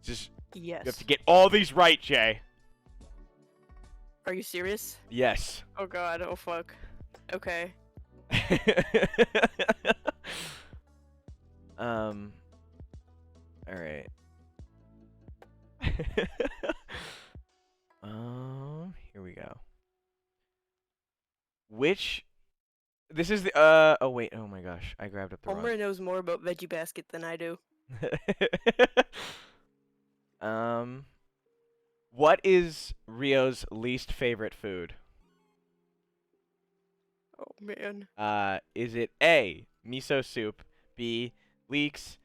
Yes. You have to get all these right, Jay. Are you serious? Yes. Oh god, oh fuck. Okay. All right. Here we go. This is the oh wait, oh my gosh, I grabbed up the Homura knows more about Veggie Basket than I do. What is Rio's least favorite food? Oh man. Is it A, miso soup, B, leeks,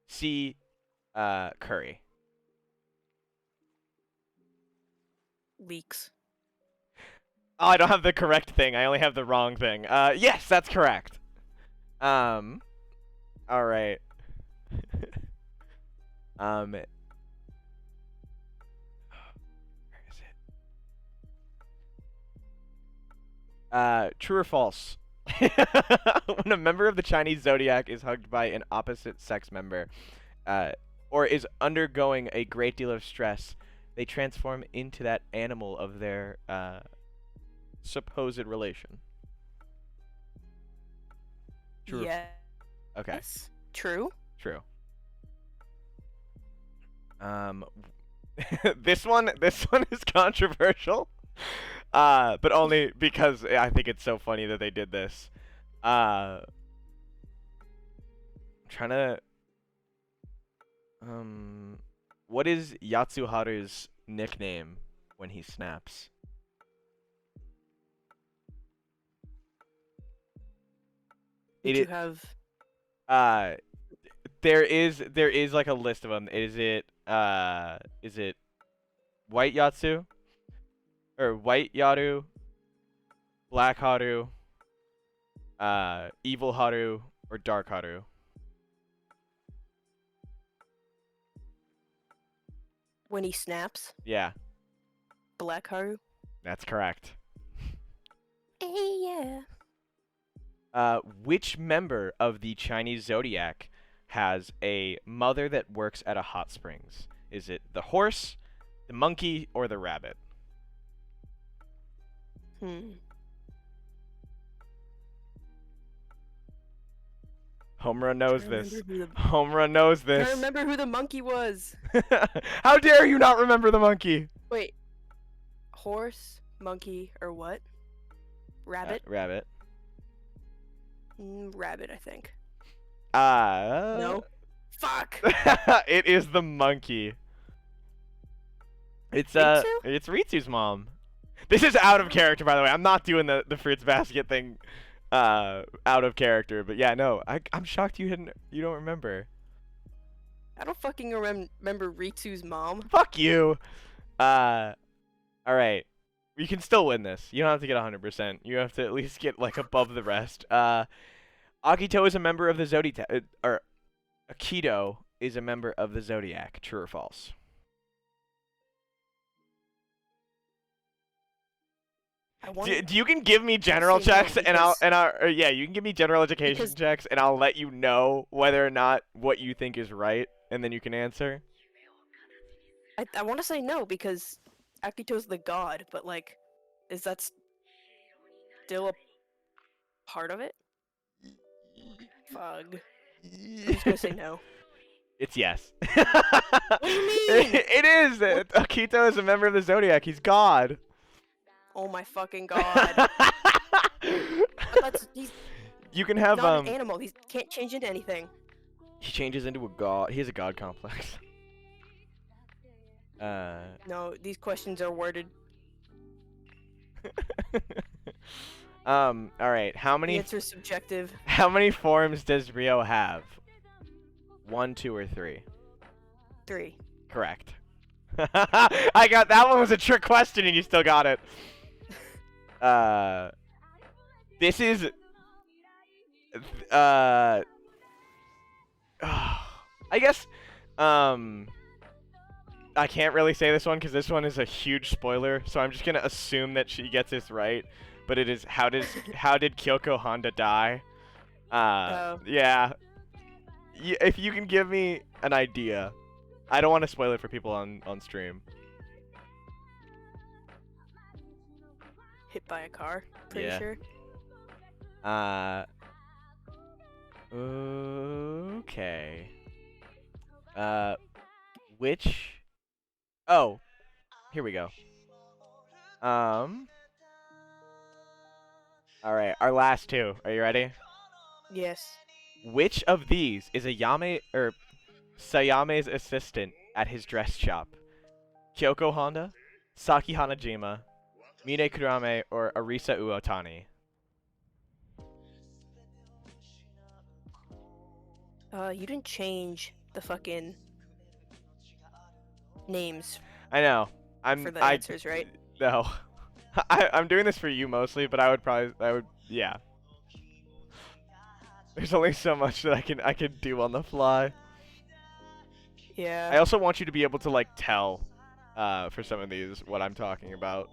C, curry? Leeks. Oh, I don't have the correct thing. I only have the wrong thing. Yes, that's correct. All right. Where is it? True or false? When a member of the Chinese zodiac is hugged by an opposite sex member, or is undergoing a great deal of stress, they transform into that animal of their supposed relation. True. Yeah. Okay. Yes. True. True. This one is controversial, but only because I think it's so funny that they did this. I'm trying to. What is Yatsuharu's nickname when he snaps? Did you have? There is like a list of them. Is it White Yatsu, or White Yaru, Black Haru, Evil Haru, or Dark Haru? When he snaps? Yeah. Black Haru? That's correct. Yeah. Which member of the Chinese zodiac has a mother that works at a hot springs? Is it the horse, the monkey, or the rabbit? Homura knows this. Homura knows this. I remember who the monkey was. How dare you not remember the monkey? Wait. Horse, monkey, or what? Rabbit? Rabbit. Rabbit, I think. No. Fuck. It is the monkey. It's Ritsu? it's Ritsu's mom. This is out of character, by the way. I'm not doing the fruits basket thing out of character, but yeah, no. I'm shocked you don't remember. I don't fucking remember Ritsu's mom. Fuck you. All right. You can still win this. You don't have to get 100%. You have to at least get like above the rest. Akito is a member of the Zodiac, or Akito is a member of the Zodiac. True or false? You can give me general checks no, yeah, you can give me general education checks and I'll let you know whether or not what you think is right, and then you can answer. I want to say no because Akito's the god, but like, is that still a part of it? Fug. I'm just gonna say no. It's yes. What do you mean? It is. Akito is a member of the Zodiac. He's God. Oh my fucking god. He's You can have not an animal. He can't change into anything. He changes into a god. He has a god complex. No, these questions are worded. All right. How The many answer's subjective. How many forms does Rio have? 1, 2, or 3? 3. Correct. I got that one was a trick question and you still got it. This is I guess I can't really say this one because this one is a huge spoiler, so I'm just gonna assume that she gets this right. But it is how did Kyoko Honda die? Yeah. If you can give me an idea, I don't want to spoil it for people on stream. Hit by a car, pretty Yeah. sure. Okay. Which? Oh, here we go. All right, our last two. Are you ready? Yes. Which of these is a Sayame's assistant at his dress shop? Kyoko Honda, Saki Hanajima, Mine Kurame, or Arisa Uotani? You didn't change the fucking names I know. for the answers, right? No. I'm doing this for you mostly, but I would, yeah. There's only so much that I can do on the fly. Yeah. I also want you to be able to like tell for some of these what I'm talking about.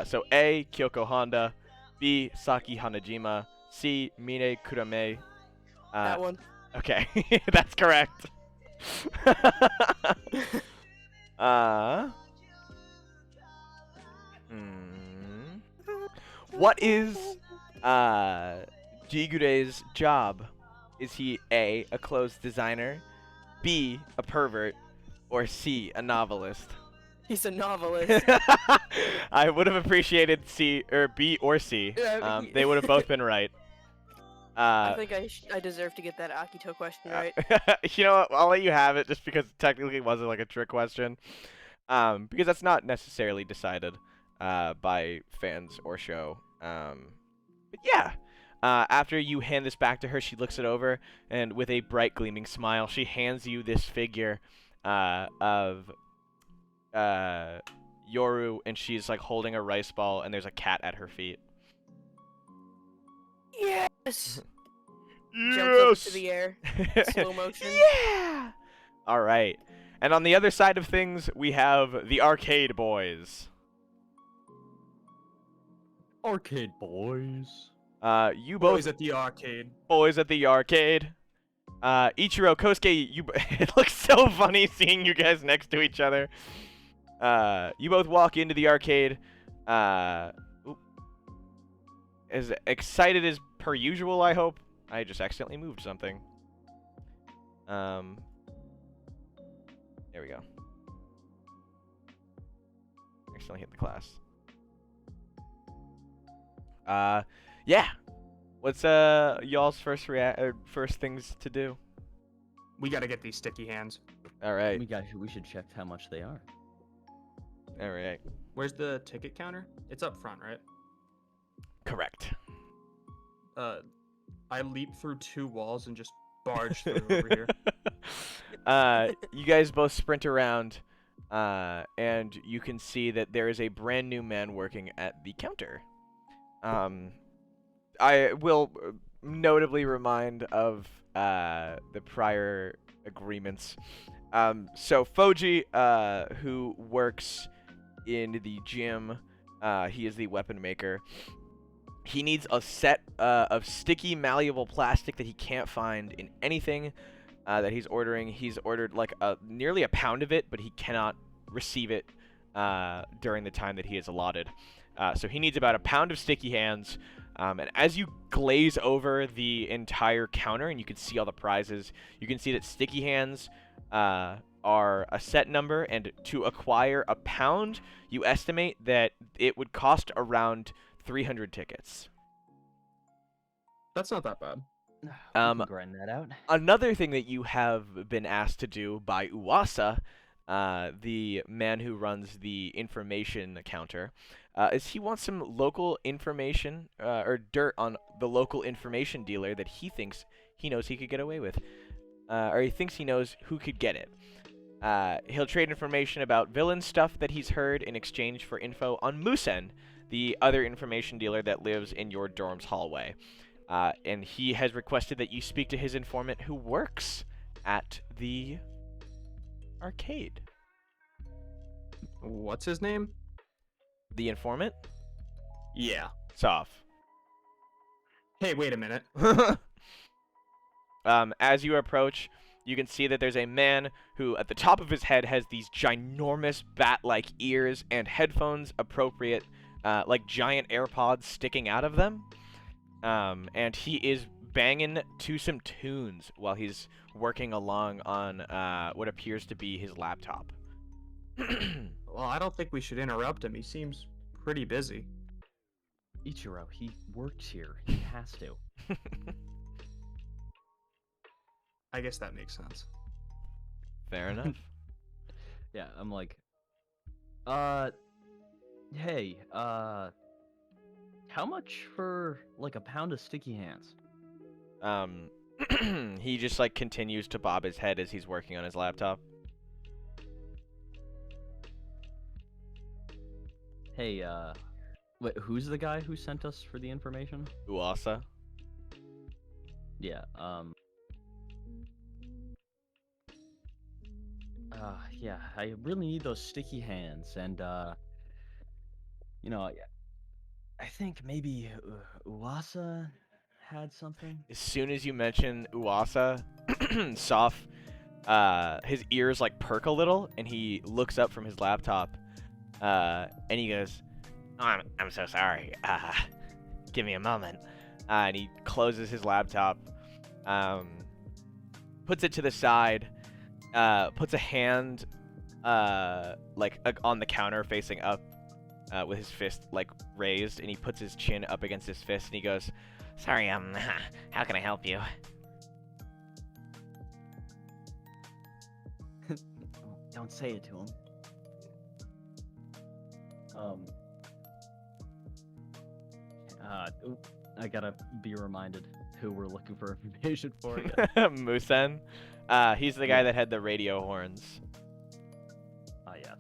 So A, Kyoko Honda, B, Saki Hanajima, C, Mine Kurame. That one. Okay, that's correct. What is Jigure's job? Is he A, a clothes designer, B, a pervert, or C, a novelist? He's a novelist. I would have appreciated C or B or C. Yeah, They would have both been right. I think I deserve to get that Akito question right. You know what? I'll let you have it just because technically it wasn't like a trick question. Because that's not necessarily decided by fans or show. But yeah. After you hand this back to her, she looks it over, and with a bright, gleaming smile, she hands you this figure of Yoru, and she's like holding a rice ball, and there's a cat at her feet. Yes! Jumps up to the air. Slow motion. Yeah! Alright. And on the other side of things, we have the Arcade Boys. Arcade Boys. You both Boys at the arcade. boys at the arcade. Ichiro, Kosuke, it looks so funny seeing you guys next to each other. You both walk into the arcade. As excited as per usual, I hope. I just accidentally moved something. There we go. Accidentally hit the class. Yeah. What's y'all's first things to do? We gotta get these sticky hands. All right. We should check how much they are. All right. Where's the ticket counter? It's up front, right? Correct. I leap through 2 walls and just barge through over here. You guys both sprint around, and you can see that there is a brand new man working at the counter. I will notably remind of the prior agreements. So Foji, who works in the gym, he is the weapon maker. He needs a set of sticky, malleable plastic that he can't find in anything that he's ordering. He's ordered like nearly a pound of it, but he cannot receive it during the time that he is allotted. So he needs about a pound of sticky hands. And as you glaze over the entire counter and you can see all the prizes, you can see that sticky hands are a set number, and to acquire a pound, you estimate that it would cost around 300 tickets. That's not that bad. We can grind that out. Another thing that you have been asked to do by Uwasa, the man who runs the information counter, is he wants some local information or dirt on the local information dealer that he thinks he knows he could get away with, or he thinks he knows who could get it. He'll trade information about villain stuff that he's heard in exchange for info on Musen, the other information dealer that lives in your dorm's hallway. And he has requested that you speak to his informant who works at the arcade. What's his name? The informant? Yeah. Soph. Hey, wait a minute. As you approach, you can see that there's a man who, at the top of his head, has these ginormous bat-like ears and headphones appropriate, like giant AirPods sticking out of them. And he is banging to some tunes while he's working along on what appears to be his laptop. Well, I don't think we should interrupt him. He seems pretty busy. Ichiro, he works here. He has to. I guess that makes sense. Fair enough. Yeah, I'm like, hey, how much for like a pound of sticky hands? He just like continues to bob his head as he's working on his laptop. Hey, wait, who's the guy who sent us for the information? Uwasa. Yeah, yeah, I really need those sticky hands, and, you know, I think maybe Uwasa had something? As soon as you mention Uwasa, Soph, his ears like perk a little, and he looks up from his laptop, and he goes, "Oh, I'm so sorry. Give me a moment." And he closes his laptop, puts it to the side, puts a hand, like on the counter facing up, with his fist like raised, and he puts his chin up against his fist, and he goes, "Sorry, how can I help you?" Don't say it to him. I gotta be reminded who we're looking for information for again. Musen. He's the guy that had the radio horns. Yes.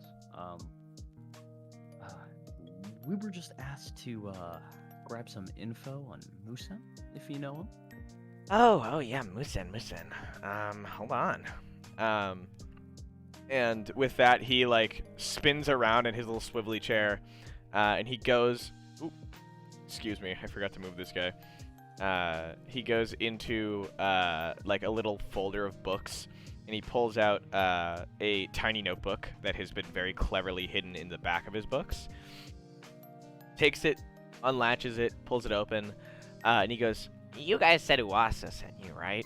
We were just asked to grab some info on Musen, if you know him. Oh yeah, Musen. Hold on. And with that, he like spins around in his little swivelly chair, and he goes. Ooh, excuse me, I forgot to move this guy. He goes into like a little folder of books, and he pulls out a tiny notebook that has been very cleverly hidden in the back of his books. Takes it, unlatches it, pulls it open, and he goes, "You guys said Uwasa sent you, right?"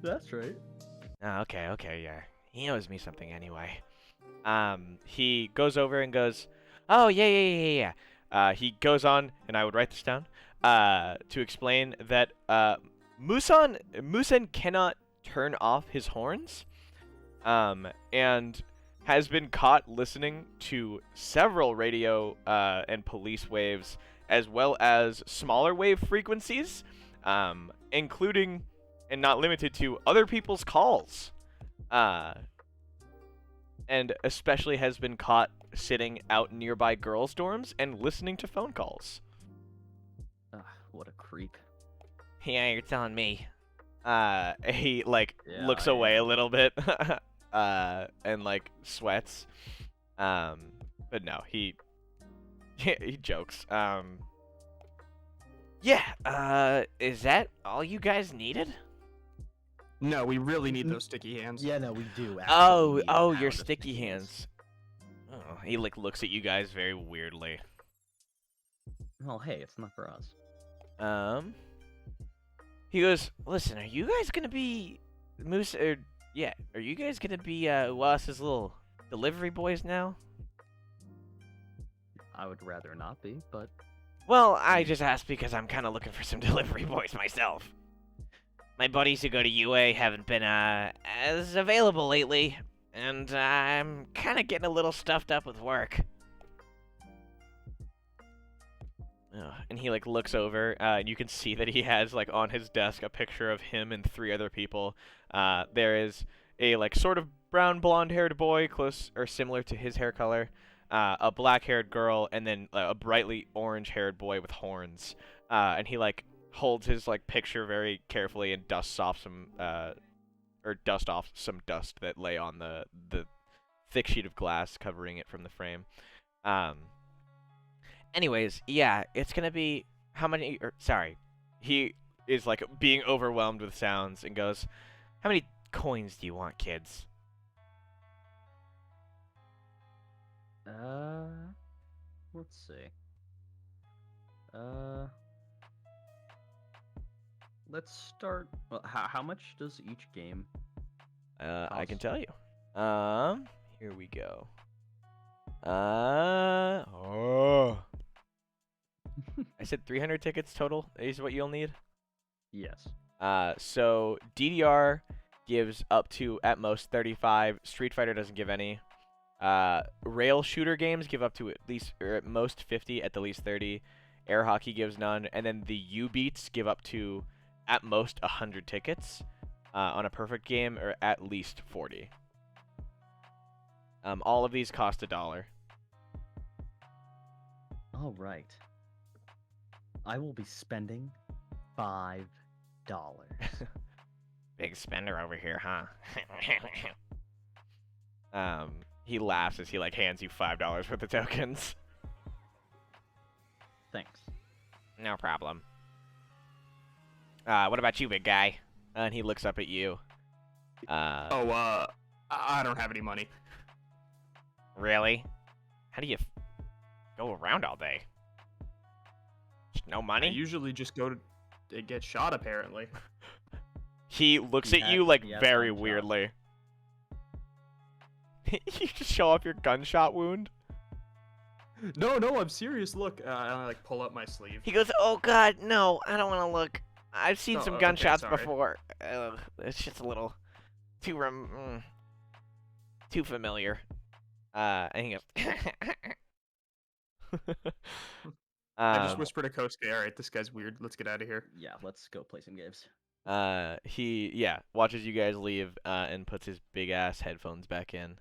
That's right. Oh, okay, yeah. He owes me something anyway. He goes over and goes, "Oh, yeah. He goes on, and I would write this down, to explain that Musen cannot turn off his horns, and has been caught listening to several radio and police waves, as well as smaller wave frequencies, including and not limited to other people's calls, and especially has been caught sitting out nearby girls' dorms and listening to phone calls. What a creep. Yeah, you're telling me. He Yeah, looks I away a am. little bit, and sweats. But no, he he jokes. Yeah. Is that all you guys needed? No, we really need those sticky hands. Yeah, no, we do. Oh, absolutely need oh, a your pound of sticky hands. Oh, he looks at you guys very weirdly. Well, hey, it's not for us. He goes, listen, are you guys gonna be are you guys gonna be us little delivery boys now? I would rather not be, but Well, I just asked because I'm kind of looking for some delivery boys myself. My buddies who go to UA haven't been as available lately, and I'm kind of getting a little stuffed up with work. And he looks over, and you can see that he has on his desk a picture of him and 3 other people. There is a sort of brown blonde-haired boy, close or similar to his hair color, a black-haired girl, and then a brightly orange-haired boy with horns. And he holds his picture very carefully and dusts off some dust that lay on the thick sheet of glass covering it from the frame. Anyways, yeah, it's gonna be how many? Sorry, he is being overwhelmed with sounds and goes, "How many coins do you want, kids?" Let's see. Let's start. Well, how much does each game? I can cost? tell you. Here we go. Oh. I said 300 tickets total is what you'll need. Yes. So DDR gives up to at most 35. Street Fighter doesn't give any. Rail shooter games give up to at least or at most 50, at the least 30. Air hockey gives none, and then the U-Beats give up to at most 100 tickets. On a perfect game, or at least 40. All of these cost $1. All right. I will be spending $5. Big spender over here, huh? He laughs as he hands you $5 worth of tokens. Thanks. No problem. What about you, big guy? And he looks up at you. I don't have any money. Really? How do you go around all day? Just no I money? usually just go to get shot, apparently. He looks He at you has very one job. weirdly. You just show off your gunshot wound. No, I'm serious. Look, I pull up my sleeve. He goes, "Oh God, no! I don't want to look. I've seen Oh, some okay, gunshots sorry. before. Ugh, it's just a little too too familiar." And he goes, I just whispered to Kosuke, all right, this guy's weird. Let's get out of here. Yeah, let's go play some games. he watches you guys leave and puts his big ass headphones back in.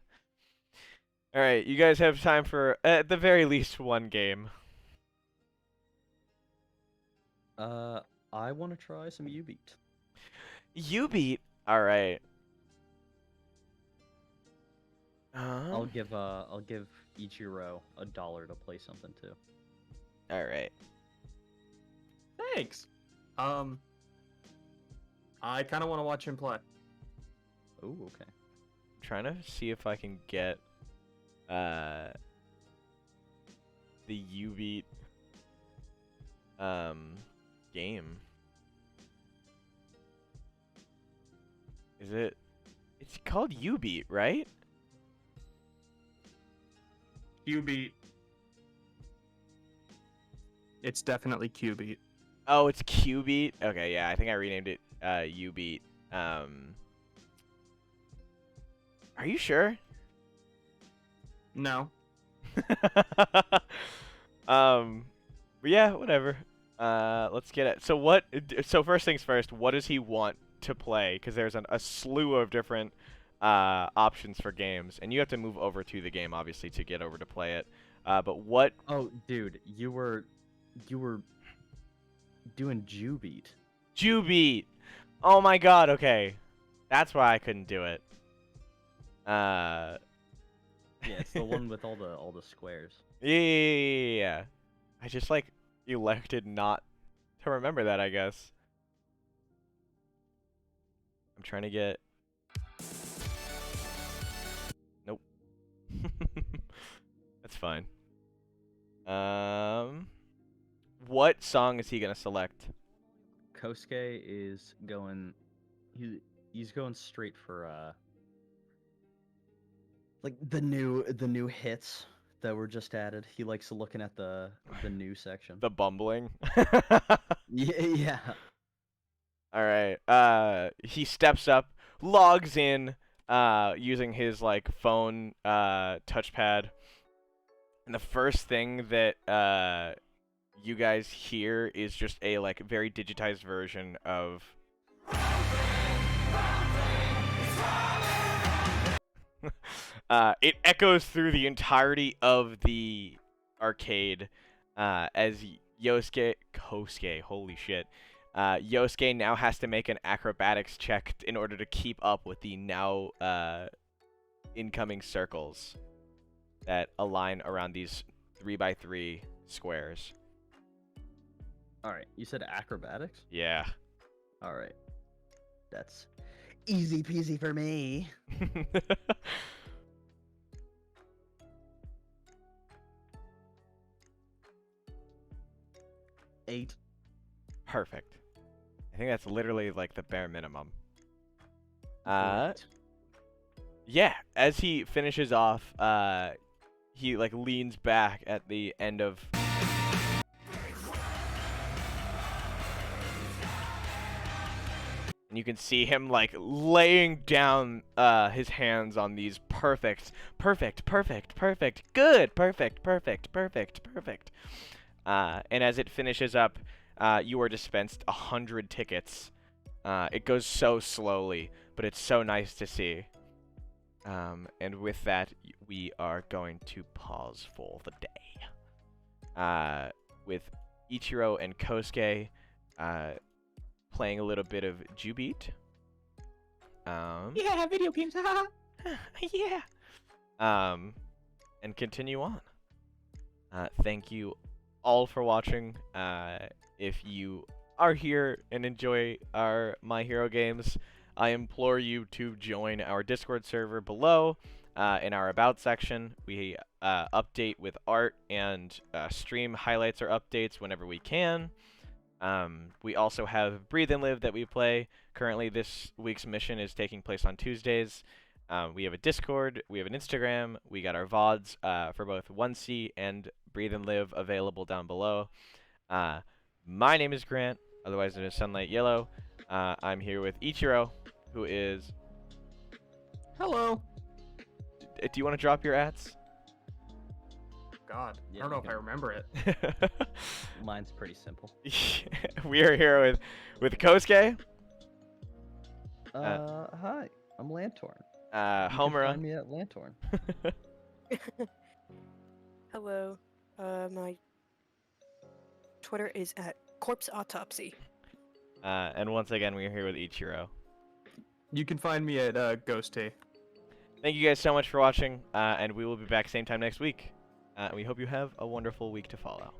All right, you guys have time for at the very least one game. I want to try some U-Beat. You beat. All right. I'll give Ichiro $1 to play something too. All right. Thanks. I kind of want to watch him play. Oh, okay. Trying to see if I can get the U-Beat game. Is it? It's called U-Beat, right? Q-Beat. It's definitely Q-Beat. Oh, it's Q-Beat. Okay, yeah, I think I renamed it you beat. Are you sure? No. But yeah, whatever. Let's get it. So what? So first things first. What does he want to play? Because there's a slew of different options for games, and you have to move over to the game, obviously, to get over to play it. But what? Oh, dude, you were doing Jubeat. Jubeat. Oh my God. Okay, that's why I couldn't do it. Yeah, it's the one with all the squares. Yeah. I just like elected not to remember that, I guess. I'm trying to get. Nope. That's fine. What song is he gonna select? Kosuke is going. He's going straight for like the new hits that were just added. He likes looking at the new section. The bumbling. Yeah. All right. He steps up, logs in, using his like phone touchpad, and the first thing that you guys hear is just a like very digitized version of. It echoes through the entirety of the arcade as Kosuke, holy shit. Yosuke now has to make an acrobatics check in order to keep up with the now incoming circles that align around these 3x3 squares. Alright, you said acrobatics? Yeah. Alright. That's easy peasy for me. 8. Perfect. I think that's literally like the bare minimum. Great. Yeah, as he finishes off, he like leans back at the end of and you can see him like laying down his hands on these perfect, good, perfect. And as it finishes up, you are dispensed 100 tickets. It goes so slowly, but it's so nice to see. And with that, we are going to pause for the day. With Ichiro and Kosuke playing a little bit of Jubeat. Yeah, video games. Yeah. And continue on. Thank you all for watching. If you are here and enjoy our My Hero games, I implore you to join our Discord server below in our About section. We update with art and stream highlights or updates whenever we can. We also have Breathe and Live that we play. Currently, this week's mission is taking place on Tuesdays. We have a Discord, we have an Instagram, we got our VODs for both 1C and Breathe and Live available down below. My name is Grant, otherwise known as Sunlightyellow. I'm here with Ichiro, who is... Hello. Do you want to drop your ats? God, Yeah, I don't know you if I can. remember it. Mine's pretty simple. We are here with Kosuke, Hi, I'm Lantorn. You can Homura. find me at Lantorn. Hello. My Twitter is at Corpse Autopsy. And once again, we are here with Ichiro. You can find me at Ghosty. Thank you guys so much for watching, and we will be back same time next week. We hope you have a wonderful week to follow.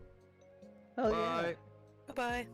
Hell yeah. Bye. Bye-bye.